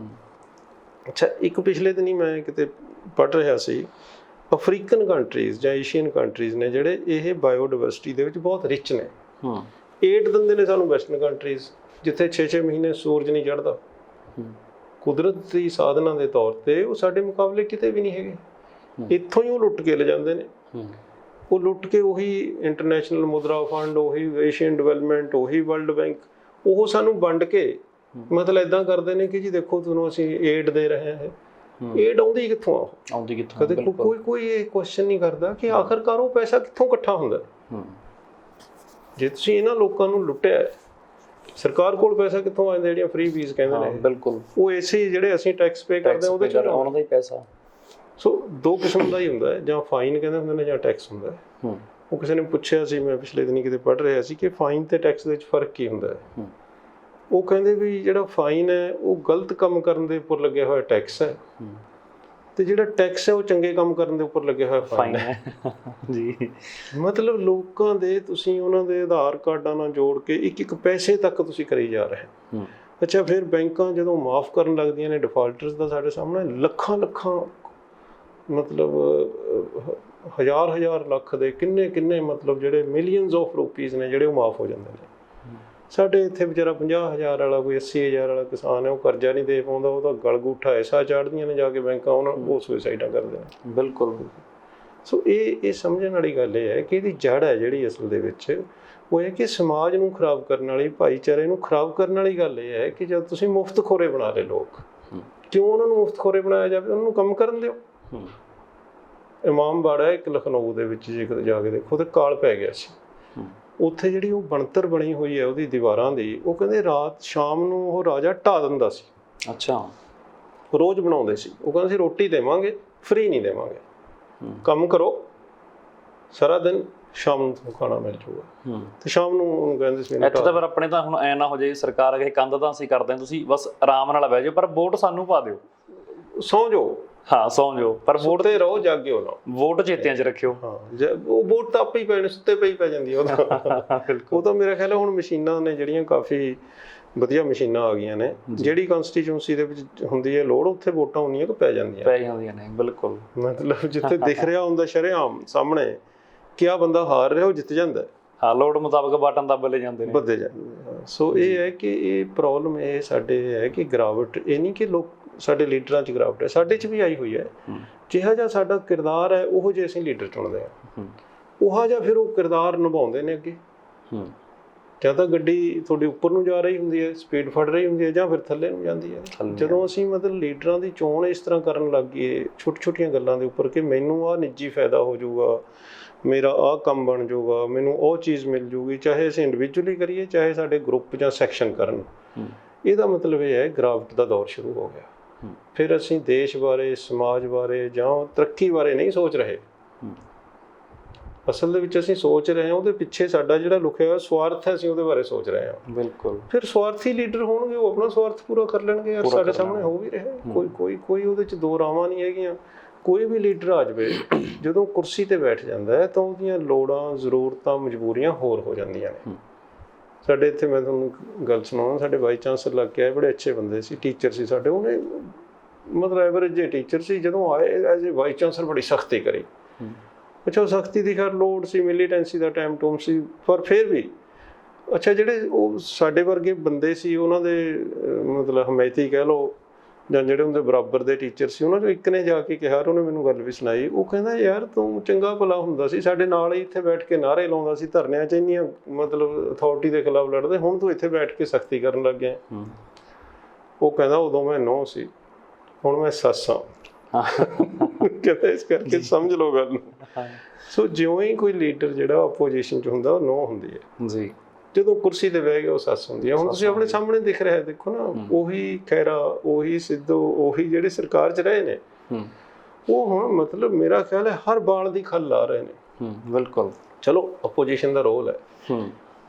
ਅੱਛਾ, ਇੱਕ ਪਿਛਲੇ ਦਿਨ ਹੀ ਮੈਂ ਕਿਤੇ ਪੜ੍ਹ ਰਿਹਾ ਸੀ, ਅਫਰੀਕਨ ਕੰਟਰੀਜ਼ ਜਾਂ ਏਸ਼ੀਅਨ ਕੰਟਰੀਜ਼ ਨੇ ਜਿਹੜੇ ਇਹ ਬਾਇਓਡਾਇਵਰਸਿਟੀ ਦੇ ਵਿੱਚ ਬਹੁਤ ਰਿਚ ਨੇ। ਏਡ ਦਿੰਦੇ ਨੇ ਸਾਨੂੰ ਵੈਸਟਰਨ ਕੰਟਰੀਜ਼, ਜਿੱਥੇ 6-6 ਮਹੀਨੇ ਸੂਰਜ ਨਹੀਂ ਚੜ੍ਹਦਾ। ਕੁਦਰਤੀ ਸਾਧਨਾਂ ਦੇ ਤੌਰ ਤੇ ਉਹ ਸਾਡੇ ਮੁਕਾਬਲੇ ਕਿਤੇ ਵੀ ਨਹੀਂ ਹੈਗੇ। ਇੱਥੋਂ ਹੀ ਉਹ ਲੁੱਟ ਕੇ ਲੈ ਜਾਂਦੇ ਨੇ। ਉਹ ਲੁੱਟ ਕੇ ਉਹੀ ਇੰਟਰਨੈਸ਼ਨਲ ਮੁਦਰਾ ਫੰਡ, ਉਹੀ ਏਸ਼ੀਅਨ ਡਿਵੈਲਪਮੈਂਟ, ਉਹੀ ਵਰਲਡ ਬੈਂਕ, ਉਹ ਸਾਨੂੰ ਵੰਡ ਕੇ ਮਤਲਬ ਇਦਾਂ ਕਰਦੇ ਨੇ ਕਿ ਜੀ ਦੇਖੋ ਤੁਹਾਨੂੰ ਅਸੀਂ ਏਡ ਦੇ ਰਹੇ ਹਾਂ। ਏਡ ਆਉਂਦੀ ਕਿੱਥੋਂ ਆ? ਆਉਂਦੀ ਕਿੱਥੋਂ? ਕਦੇ ਕੋਈ ਇਹ ਕੁਐਸਚਨ ਨਹੀਂ ਕਰਦਾ ਕਿ ਆਖਰਕਾਰ ਉਹ ਪੈਸਾ ਕਿੱਥੋਂ ਇਕੱਠਾ ਹੁੰਦਾ। ਜੇ ਤੁਸੀਂ ਇਹਨਾਂ ਲੋਕਾਂ ਨੂੰ ਲੁੱਟਿਆ, ਸਰਕਾਰ ਕੋਲ ਪੈਸਾ ਕਿੱਥੋਂ ਆਉਂਦਾ? ਜਿਹੜੀਆਂ ਫ੍ਰੀ ਬੀਜ਼ ਕਹਿੰਦੇ ਨੇ, ਬਿਲਕੁਲ ਉਹ ਐਸੇ ਜਿਹੜੇ ਅਸੀਂ ਟੈਕਸ ਪੇ ਕਰਦੇ ਹਾਂ ਉਹਦੇ ਚ ਆਉਣਾ ਦਾ ਹੀ ਪੈਸਾ। ਸੋ ਦੋ ਕਿਸਮ ਦਾ ਹੀ ਹੁੰਦਾ ਹੈ, ਜਾਂ ਫਾਈਨ ਕਹਿੰਦੇ ਹੁੰਦੇ ਨੇ ਜਾਂ ਟੈਕਸ ਹੁੰਦਾ ਹੈ। ਉਹ ਕਿਸੇ ਨੇ ਪੁੱਛਿਆ ਸੀ, ਮੈਂ ਪਿਛਲੇ ਦਿਨੀ ਕਿਤੇ ਪੜ੍ਹ ਰਿਹਾ ਸੀ ਕਿ ਫਾਈਨ ਤੇ ਟੈਕਸ ਦੇ ਵਿੱਚ ਫਰਕ ਕੀ ਹੁੰਦਾ ਹੈ। ਉਹ ਕਹਿੰਦੇ ਵੀ ਜਿਹੜਾ ਫਾਈਨ ਹੈ ਉਹ ਗਲਤ ਕੰਮ ਕਰਨ ਦੇ ਉੱਪਰ ਲੱਗਿਆ ਹੋਇਆ ਟੈਕਸ ਹੈ, ਤੇ ਜਿਹੜਾ ਟੈਕਸ ਹੈ ਉਹ ਚੰਗੇ ਕੰਮ ਕਰਨ ਦੇ ਉੱਪਰ ਲੱਗਿਆ ਹੋਇਆ ਫਾਈਨ ਹੈ ਜੀ। ਮਤਲਬ ਲੋਕਾਂ ਦੇ ਤੁਸੀਂ ਉਹਨਾਂ ਦੇ ਆਧਾਰ ਕਾਰਡਾਂ ਨਾਲ ਜੋੜ ਕੇ ਇੱਕ ਪੈਸੇ ਤੱਕ ਤੁਸੀਂ ਕਰੀ ਜਾ ਰਹੇ। ਅੱਛਾ, ਫਿਰ ਬੈਂਕਾਂ ਜਦੋਂ ਮਾਫ ਕਰਨ ਲੱਗਦੀਆਂ ਨੇ ਡਿਫਾਲਟਰਸ ਦਾ, ਸਾਡੇ ਸਾਹਮਣੇ ਲੱਖਾਂ ਮਤਲਬ ਹਜ਼ਾਰ ਲੱਖ ਦੇ ਕਿੰਨੇ ਮਤਲਬ ਜਿਹੜੇ ਮਿਲੀਅਨਸ ਆਫ ਰੁਪੀਜ਼ ਨੇ ਜਿਹੜੇ ਉਹ ਮਾਫ ਹੋ ਜਾਂਦੇ ਨੇ। ਸਾਡੇ ਇੱਥੇ ਵਿਚਾਰਾ 50,000 ਵਾਲਾ, ਕੋਈ 80,000 ਵਾਲਾ ਕਿਸਾਨ ਹੈ, ਉਹ ਕਰਜ਼ਾ ਨਹੀਂ ਦੇ ਪਾਉਂਦਾ, ਉਹ ਤਾਂ ਗਲਗੂਠਾ ਐਸਾ ਚਾੜਦੀਆਂ ਨੇ ਜਾ ਕੇ ਬੈਂਕਾਂ, ਉਹ ਸੁਸਾਈਡਾਂ ਕਰਦੇ ਨੇ। ਬਿਲਕੁਲ। ਸੋ ਇਹ ਸਮਝਣ ਵਾਲੀ ਗੱਲ ਇਹ ਹੈ ਕਿ ਇਹਦੀ ਜੜ ਹੈ ਜਿਹੜੀ ਅਸਲ ਦੇ ਵਿੱਚ ਉਹ ਹੈ ਕਿ ਸਮਾਜ ਨੂੰ ਖਰਾਬ ਕਰਨ ਵਾਲੀ, ਭਾਈਚਾਰੇ ਨੂੰ ਖਰਾਬ ਕਰਨ ਵਾਲੀ ਗੱਲ ਇਹ ਹੈ ਕਿ ਜਦ ਤੁਸੀਂ ਮੁਫਤਖੋਰੇ ਬਣਾ ਲਏ ਲੋਕ, ਕਿਉਂ ਉਹਨਾਂ ਨੂੰ ਮੁਫਤਖੋਰੇ ਬਣਾਇਆ ਜਾਵੇ? ਉਹਨਾਂ ਨੂੰ ਕੰਮ ਕਰਨ ਦਿਓ। ਇਮਾਮਬਾੜਾ ਇੱਕ ਲਖਨਊ ਦੇ ਵਿੱਚ ਜੇ ਕਿਤੇ ਜਾ ਕੇ ਦੇਖੋ ਤੇ ਕਾਲ ਪੈ ਗਿਆ ਸੀ। ਉੱਥੇ ਜਿਹੜੀ ਉਹ ਬਣਤਰ ਬਣੀ ਹੋਈ ਹੈ ਉਹਦੀ ਦੀਵਾਰਾਂ ਦੀ, ਉਹ ਕਹਿੰਦੇ ਰਾਤ ਸ਼ਾਮ ਨੂੰ ਉਹ ਰਾਜਾ ਢਾ ਦਿੰਦਾ ਸੀ। ਅੱਛਾ, ਰੋਜ਼ ਬਣਾਉਂਦੇ ਸੀ। ਉਹ ਕਹਿੰਦੇ ਸੀ ਰੋਟੀ ਦੇਵਾਂਗੇ, ਫ੍ਰੀ ਨਹੀਂ ਦੇਵਾਂਗੇ, ਕੰਮ ਕਰੋ ਸਾਰਾ ਦਿਨ, ਸ਼ਾਮ ਨੂੰ ਤੁਹਾਨੂੰ ਖਾਣਾ ਮਿਲ ਜਾਊਗਾ। ਤੇ ਸ਼ਾਮ ਨੂੰ ਉਹਨੂੰ ਕਹਿੰਦੇ ਸੀ ਇੱਥੇ ਤਾਂ ਫਿਰ ਆਪਣੇ ਤਾਂ ਹੁਣ ਐ ਨਾ ਹੋ ਜਾਏ ਸਰਕਾਰ ਅਗੇ ਕੰਧ ਤਾਂ ਅਸੀਂ ਕਰਦੇ ਹਾਂ, ਤੁਸੀਂ ਬਸ ਆਰਾਮ ਨਾਲ ਬਹਿ ਜਾਓ, ਪਰ ਵੋਟ ਸਾਨੂੰ ਪਾ ਦਿਓ, ਸੌਂ ਜਾਓ। ਹਾਂ, ਸੌਂ ਜਾਓ, ਪਰ ਵੋਟ ਤੇ ਰਹੋ, ਜਾਗਿਓ ਨਾ, ਵੋਟ ਚੇਤਿਆਂ 'ਚ ਰੱਖਿਓ। ਹਾਂ, ਉਹ ਵੋਟ ਤਾਂ ਆਪੇ ਹੀ ਪੈਣੀ, ਸੁੱਤੇ ਪਈ ਪੈ ਜਾਂਦੀ ਹੈ ਉਹ ਤਾਂ ਮੇਰਾ ਖਿਆਲ ਹੈ ਹੁਣ ਮਸ਼ੀਨਾਂ ਨੇ ਜਿਹੜੀਆਂ ਕਾਫੀ ਵਧੀਆ ਮਸ਼ੀਨਾਂ ਆ ਗਈਆਂ ਨੇ, ਜਿਹੜੀ ਕੰਸਟੀਚੂਐਂਸੀ ਦੇ ਵਿੱਚ ਹੁੰਦੀ ਹੈ ਲੋੜ, ਉੱਥੇ ਵੋਟਾਂ ਉਨੀਆਂ ਕੁ ਪੈ ਜਾਂਦੀਆਂ ਨੇ। ਬਿਲਕੁਲ, ਮਤਲਬ ਜਿੱਥੇ ਦਿਖ ਰਿਹਾ ਹੁੰਦਾ ਸ਼ਰੇਆਮ ਸਾਹਮਣੇ ਕਿ ਆਹ ਬੰਦਾ ਹਾਰ ਰਿਹਾ, ਉਹ ਜਿੱਤ ਜਾਂਦਾ। ਹਾਂ, ਲੋੜ ਮੁਤਾਬਕ ਬਟਨ ਦੱਬੇ ਜਾਂਦੇ ਨੇ, ਵੱਧੇ ਜਾਂਦੇ। ਸੋ ਇਹ ਹੈ ਕਿ ਇਹ ਪ੍ਰੋਬਲਮ ਇਹ ਸਾਡੇ ਹੈ ਕਿ ਗਿਰਾਵਟ, ਇਹ ਨਹੀਂ ਕਿ ਲੋਕ ਸਾਡੇ ਲੀਡਰਾਂ 'ਚ ਗਿਰਾਵਟ ਹੈ, ਸਾਡੇ 'ਚ ਵੀ ਆਈ ਹੋਈ ਹੈ। ਜਿਹਾ ਜਿਹਾ ਸਾਡਾ ਕਿਰਦਾਰ ਹੈ ਉਹੋ ਜਿਹੇ ਅਸੀਂ ਲੀਡਰ ਚੁਣਦੇ ਹਾਂ, ਉਹੋ ਜਿਹਾ ਫਿਰ ਉਹ ਕਿਰਦਾਰ ਨਿਭਾਉਂਦੇ ਨੇ ਅੱਗੇ। ਜਾਂ ਤਾਂ ਗੱਡੀ ਤੁਹਾਡੇ ਉੱਪਰ ਨੂੰ ਜਾ ਰਹੀ ਹੁੰਦੀ ਹੈ, ਸਪੀਡ ਫੜ ਰਹੀ ਹੁੰਦੀ ਹੈ, ਜਾਂ ਫਿਰ ਥੱਲੇ ਨੂੰ ਜਾਂਦੀ ਹੈ। ਜਦੋਂ ਅਸੀਂ ਮਤਲਬ ਲੀਡਰਾਂ ਦੀ ਚੋਣ ਇਸ ਤਰ੍ਹਾਂ ਕਰਨ ਲੱਗ ਗਏ ਛੋਟੀਆਂ ਗੱਲਾਂ ਦੇ ਉੱਪਰ ਕਿ ਮੈਨੂੰ ਆਹ ਨਿੱਜੀ ਫਾਇਦਾ ਹੋ ਜਾਊਗਾ, ਮੇਰਾ ਆਹ ਕੰਮ ਬਣ ਜਾਊਗਾ, ਮੈਨੂੰ ਉਹ ਚੀਜ਼ ਮਿਲ ਜੂਗੀ, ਚਾਹੇ ਅਸੀਂ ਇੰਡੀਵਿਜੂਅਲੀ ਕਰੀਏ ਚਾਹੇ ਸਾਡੇ ਗਰੁੱਪ ਜਾਂ ਸੈਕਸ਼ਨ ਕਰਨ, ਇਹਦਾ ਮਤਲਬ ਇਹ ਹੈ ਗਿਰਾਵਟ ਦਾ ਦੌਰ ਸ਼ੁਰੂ ਹੋ ਗਿਆ। ਫਿਰ ਅਸੀਂ ਦੇਸ਼ ਬਾਰੇ, ਸਮਾਜ ਬਾਰੇ ਜਾਂ ਤਰੱਕੀ ਬਾਰੇ ਨਹੀਂ ਸੋਚ ਰਹੇ। ਅਸਲ ਦੇ ਵਿੱਚ ਅਸੀਂ ਸੋਚ ਰਹੇ ਹਾਂ ਉਹਦੇ ਪਿੱਛੇ ਸਾਡਾ ਜਿਹੜਾ ਲੁਕਿਆ ਹੋਇਆ ਸਵਾਰਥ ਹੈ, ਅਸੀਂ ਉਹਦੇ ਬਾਰੇ ਸੋਚ ਰਹੇ ਹਾਂ। ਬਿਲਕੁਲ। ਫਿਰ ਸਵਾਰਥੀ ਲੀਡਰ ਹੋਣਗੇ, ਉਹ ਆਪਣਾ ਸਵਾਰਥ ਪੂਰਾ ਕਰ ਲੈਣਗੇ। ਯਾਰ ਸਾਡੇ ਸਾਹਮਣੇ ਹੋ ਵੀ ਰਿਹਾ, ਕੋਈ ਉਹਦੇ 'ਚ ਦੋ ਰਾਵਾਂ ਨਹੀਂ ਹੈਗੀਆਂ। ਕੋਈ ਵੀ ਲੀਡਰ ਆ ਜਾਵੇ, ਜਦੋਂ ਕੁਰਸੀ ਤੇ ਬੈਠ ਜਾਂਦਾ ਹੈ ਤਾਂ ਉਹਦੀਆਂ ਲੋੜਾਂ, ਜ਼ਰੂਰਤਾਂ, ਮਜਬੂਰੀਆਂ ਹੋਰ ਹੋ ਜਾਂਦੀਆਂ ਨੇ। ਸਾਡੇ ਇੱਥੇ ਮੈਂ ਤੁਹਾਨੂੰ ਗੱਲ ਸੁਣਾਉਣਾ, ਸਾਡੇ ਵਾਈਸ ਚਾਂਸਲਰ ਲੱਗ ਕੇ ਆਏ, ਬੜੇ ਅੱਛੇ ਬੰਦੇ ਸੀ, ਟੀਚਰ ਸੀ ਸਾਡੇ। ਉਹਨੇ ਮਤਲਬ ਐਵਰੇਜ ਜੇ ਟੀਚਰ ਸੀ, ਜਦੋਂ ਆਏ ਐਜ਼ ਏ ਵਾਈਸ ਚਾਂਸਲਰ ਬੜੀ ਸਖਤੀ ਕਰੀ। ਅੱਛਾ, ਸਖਤੀ ਦੀ ਖੈਰ ਲੋੜ ਸੀ, ਮਿਲੀਟੈਂਸੀ ਦਾ ਟਾਈਮ ਟੂਮ ਸੀ, ਪਰ ਫਿਰ ਵੀ ਅੱਛਾ ਜਿਹੜੇ ਉਹ ਸਾਡੇ ਵਰਗੇ ਬੰਦੇ ਸੀ, ਉਹਨਾਂ ਦੇ ਮਤਲਬ ਹਮਾਇਤੀ ਕਹਿ ਲਓ, ਜਾਂ ਜਿਹੜੇ ਉਹਦੇ ਬਰਾਬਰ ਦੇ ਟੀਚਰ ਸੀ, ਉਹਨਾਂ 'ਚੋਂ ਇੱਕ ਨੇ ਜਾ ਕੇ ਕਿਹਾ, ਉਹਨੇ ਮੈਨੂੰ ਗੱਲ ਵੀ ਸੁਣਾਈ। ਉਹ ਕਹਿੰਦਾ ਯਾਰ ਤੂੰ ਚੰਗਾ ਭਲਾ ਹੁੰਦਾ ਸੀ, ਸਾਡੇ ਨਾਲ ਹੀ ਇੱਥੇ ਬੈਠ ਕੇ ਨਾਅਰੇ ਲਾਉਂਦਾ ਸੀ, ਧਰਨਿਆਂ 'ਚ ਇੰਨੀਆਂ ਮਤਲਬ ਅਥਾਰਟੀ ਦੇ ਖਿਲਾਫ ਲੜਦੇ, ਹੁਣ ਤੂੰ ਇੱਥੇ ਬੈਠ ਕੇ ਸਖਤੀ ਕਰਨ ਲੱਗ ਗਿਆ। ਉਹ ਕਹਿੰਦਾ ਉਦੋਂ ਮੈਂ ਨੌ ਸੀ, ਹੁਣ ਮੈਂ ਸੱਸ ਹਾਂ। ਕਹਿੰਦਾ ਇਸ ਕਰਕੇ ਸਮਝ ਲਓ ਗੱਲ ਨੂੰ। ਸੋ ਜਿਉਂ ਹੀ ਕੋਈ ਲੀਡਰ ਜਿਹੜਾ ਆਪੋਜੀਸ਼ਨ 'ਚ ਹੁੰਦਾ, ਉਹ ਨੌ ਹੁੰਦੀ ਹੈ ਜੀ। ਜਦੋਂ ਕੁਰਸੀ ਤੇ ਬਹਿ ਗਏ ਉਹ ਸੱਸ ਹੁੰਦੀ ਹੈ। ਹੁਣ ਤੁਸੀਂ ਆਪਣੇ ਸਾਹਮਣੇ ਦਿਖ ਰਿਹਾ ਦੇਖੋ ਨਾ, ਉਹੀ ਖੈਰਾ, ਉਹੀ ਸਿੱਧੂ, ਉਹੀ ਜਿਹੜੇ ਸਰਕਾਰ 'ਚ ਰਹੇ ਨੇ, ਉਹ ਹੁਣ ਮਤਲਬ ਮੇਰਾ ਖਿਆਲ ਹੈ ਹਰ ਬਾਲ ਦੀ ਖੱਲ ਲਾ ਰਹੇ ਨੇ। ਬਿਲਕੁਲ। ਚਲੋ ਆਪੋਜੀਸ਼ਨ ਦਾ ਰੋਲ ਹੈ,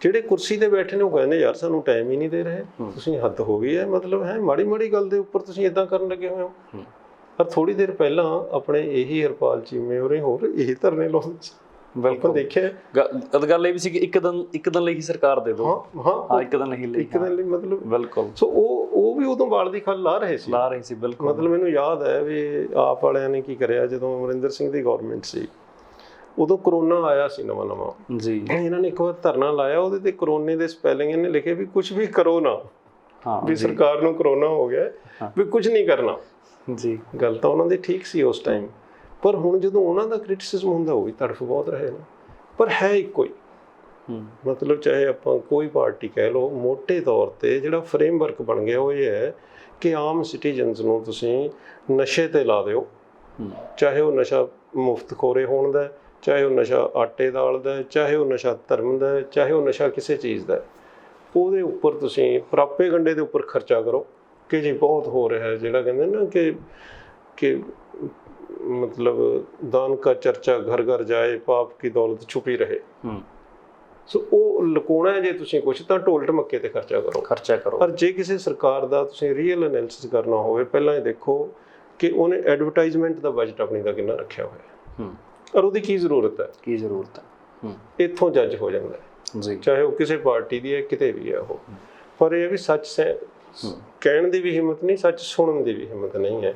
ਜਿਹੜੇ ਕੁਰਸੀ ਤੇ ਬੈਠੇ ਨੇ ਉਹ ਕਹਿੰਦੇ ਯਾਰ ਸਾਨੂੰ ਟਾਈਮ ਹੀ ਨਹੀਂ ਦੇ ਰਹੇ, ਤੁਸੀਂ ਹੱਦ ਹੋ ਗਈ ਹੈ, ਮਤਲਬ ਹੈ ਮਾੜੀ ਮਾੜੀ ਗੱਲ ਦੇ ਉੱਪਰ ਤੁਸੀਂ ਇਦਾਂ ਕਰਨ ਲੱਗੇ ਹੋਏ ਹੋ। ਪਰ ਥੋੜੀ ਦੇਰ ਪਹਿਲਾਂ ਆਪਣੇ ਇਹੀ ਹਰਪਾਲ ਚੀਮੇ ਹੋਰੇ ਹੋਰ ਇਹੀ ਧਰਨੇ ਲਾਉਂਦੇ ਸੀ। ਬਿਲਕੁਲ ਦੇਖਿਆ ਗੱਲ ਇਹ ਵੀ ਸੀ ਕਿ ਇੱਕ ਦਿਨ ਲਈ ਹੀ ਸਰਕਾਰ ਦੇ ਦਿਓ। ਹਾਂ ਇੱਕ ਦਿਨ ਲਈ ਮਤਲਬ ਬਿਲਕੁਲ। ਸੋ ਉਹ ਵੀ ਉਦੋਂ ਬਾਲ ਦੀ ਖੱਲ ਲਾ ਰਹੇ ਸੀ ਬਿਲਕੁਲ। ਮਤਲਬ ਮੈਨੂੰ ਯਾਦ ਹੈ ਵੀ ਆਪ ਵਾਲਿਆਂ ਨੇ ਕੀ ਕਰਿਆ, ਜਦੋਂ ਅਮਰਿੰਦਰ ਸਿੰਘ ਦੀ ਗਵਰਨਮੈਂਟ ਸੀ ਉਦੋਂ ਕਰੋਨਾ ਆਇਆ ਸੀ ਨਵਾਂ ਜੀ, ਇਹਨਾਂ ਨੇ ਇੱਕ ਵਾਰ ਧਰਨਾ ਲਾਇਆ, ਉਹਦੇ ਤੇ ਕਰੋਨੇ ਦੇ ਸਪੈਲਿੰਗ ਇਹਨੇ ਲਿਖੇ ਵੀ ਕੁਝ ਵੀ ਕਰੋ ਨਾ, ਵੀ ਸਰਕਾਰ ਨੂੰ ਕਰੋਨਾ ਹੋ ਗਿਆ ਵੀ ਕੁਝ ਨਹੀਂ ਕਰਨਾ ਜੀ। ਗੱਲ ਤਾਂ ਉਹਨਾਂ ਦੀ ਠੀਕ ਸੀ ਉਸ ਟਾਈਮ, ਪਰ ਹੁਣ ਜਦੋਂ ਉਹਨਾਂ ਦਾ ਕ੍ਰਿਟਿਸਿਜ਼ਮ ਹੁੰਦਾ ਉਹ ਵੀ ਤੜਫ ਬਹੁਤ ਰਹੇ ਨੇ। ਪਰ ਹੈ ਇੱਕੋ ਹੀ, ਮਤਲਬ ਚਾਹੇ ਆਪਾਂ ਕੋਈ ਪਾਰਟੀ ਕਹਿ ਲਓ, ਮੋਟੇ ਤੌਰ ਤੇ ਜਿਹੜਾ ਫਰੇਮਵਰਕ ਬਣ ਗਿਆ ਉਹ ਇਹ ਹੈ ਕਿ ਆਮ ਸਿਟੀਜ਼ਨਸ ਨੂੰ ਤੁਸੀਂ ਨਸ਼ੇ ਤੇ ਲਾ ਦਿਓ, ਚਾਹੇ ਉਹ ਨਸ਼ਾ ਮੁਫਤਖੋਰੇ ਹੋਣ ਦਾ, ਚਾਹੇ ਉਹ ਨਸ਼ਾ ਆਟੇ ਦਾਲ ਦਾ, ਚਾਹੇ ਉਹ ਨਸ਼ਾ ਧਰਮ ਦਾ, ਚਾਹੇ ਉਹ ਨਸ਼ਾ ਕਿਸੇ ਚੀਜ਼ ਦਾ, ਉਹਦੇ ਉੱਪਰ ਤੁਸੀਂ ਪ੍ਰਾਪੇਗੰਡੇ ਦੇ ਉੱਪਰ ਖਰਚਾ ਕਰੋ ਕਿ ਜੀ ਬਹੁਤ ਹੋ ਰਿਹਾ ਹੈ, ਜਿਹੜਾ ਕਹਿੰਦੇ ਨਾ ਕਿ मतलब दान का चर्चा घर घर जाए, पाप की दौलत छुपी रहे। सो ਉਹ ਲੁਕਾਉਣਾ ਜੇ ਤੁਸੀਂ ਕੁਝ ਤਾਂ ਢੋਲ ਢਮੱਕੇ ਤੇ ਖਰਚਾ ਕਰੋ। ਪਰ ਜੇ ਕਿਸੇ ਸਰਕਾਰ ਦਾ ਤੁਸੀਂ ਰੀਅਲ ਐਨਾਲਿਸਿਸ ਕਰਨਾ ਹੋਵੇ, ਪਹਿਲਾਂ ਇਹ ਦੇਖੋ ਕਿ ਉਹਨੇ ਐਡਵਰਟਾਈਜ਼ਮੈਂਟ ਦਾ ਬਜਟ ਆਪਣੀ ਦਾ ਕਿੰਨਾ ਰੱਖਿਆ ਹੋਇਆ ਔਰ ਉਹਦੀ ਕੀ ਜ਼ਰੂਰਤ ਹੈ। ਇੱਥੋਂ ਜੱਜ ਹੋ ਜਾਂਦਾ ਹੈ ਜੀ, ਚਾਹੇ ਉਹ ਕਿਸੇ ਪਾਰਟੀ ਦੀ ਹੈ ਕਿਤੇ ਵੀ ਹੈ ਉਹ। ਪਰ ਇਹ ਵੀ ਸੱਚ ਕਹਿਣ ਦੀ ਵੀ ਹਿੰਮਤ ਨਹੀਂ, ਸੱਚ ਸੁਣਨ ਦੀ ਵੀ ਹਿੰਮਤ ਨਹੀਂ ਹੈ।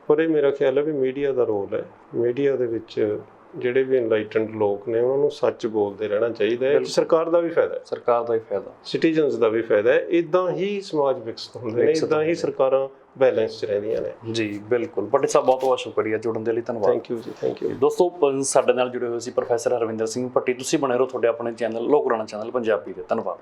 ਪਰ ਇਹ ਮੇਰਾ ਖਿਆਲ ਹੈ ਵੀ ਮੀਡੀਆ ਦਾ ਰੋਲ ਹੈ, ਮੀਡੀਆ ਦੇ ਵਿੱਚ ਜਿਹੜੇ ਵੀ ਇਨਲਾਈਟਨਡ ਲੋਕ ਨੇ ਉਹਨਾਂ ਨੂੰ ਸੱਚ ਬੋਲਦੇ ਰਹਿਣਾ ਚਾਹੀਦਾ ਹੈ। ਸਰਕਾਰ ਦਾ ਵੀ ਫਾਇਦਾ, ਸਿਟੀਜ਼ਨਸ ਦਾ ਵੀ ਫਾਇਦਾ ਹੈ। ਇਦਾਂ ਹੀ ਸਮਾਜ ਵਿਕਸਿਤ ਹੁੰਦੇ ਨੇ, ਇਦਾਂ ਹੀ ਸਰਕਾਰਾਂ ਬੈਲੈਂਸ 'ਚ ਰਹਿੰਦੀਆਂ ਨੇ ਜੀ। ਬਿਲਕੁਲ। ਭੱਟੀ ਸਾਹਿਬ ਬਹੁਤ ਬਹੁਤ ਸ਼ੁਕਰੀਆ ਜੁੜਨ ਦੇ ਲਈ, ਧੰਨਵਾਦ। ਥੈਂਕ ਯੂ ਜੀ, ਥੈਂਕ ਯੂ। ਦੋਸਤੋ ਸਾਡੇ ਨਾਲ ਜੁੜੇ ਹੋਏ ਸੀ ਪ੍ਰੋਫੈਸਰ ਹਰਵਿੰਦਰ ਸਿੰਘ ਭੱਟੀ। ਤੁਸੀਂ ਬਣੇ ਰਹੋ ਤੁਹਾਡੇ ਆਪਣੇ ਚੈਨਲ ਲੋਕ ਰਾਣਾ ਚੈਨਲ ਪੰਜਾਬੀ ਦੇ। ਧੰਨਵਾਦ।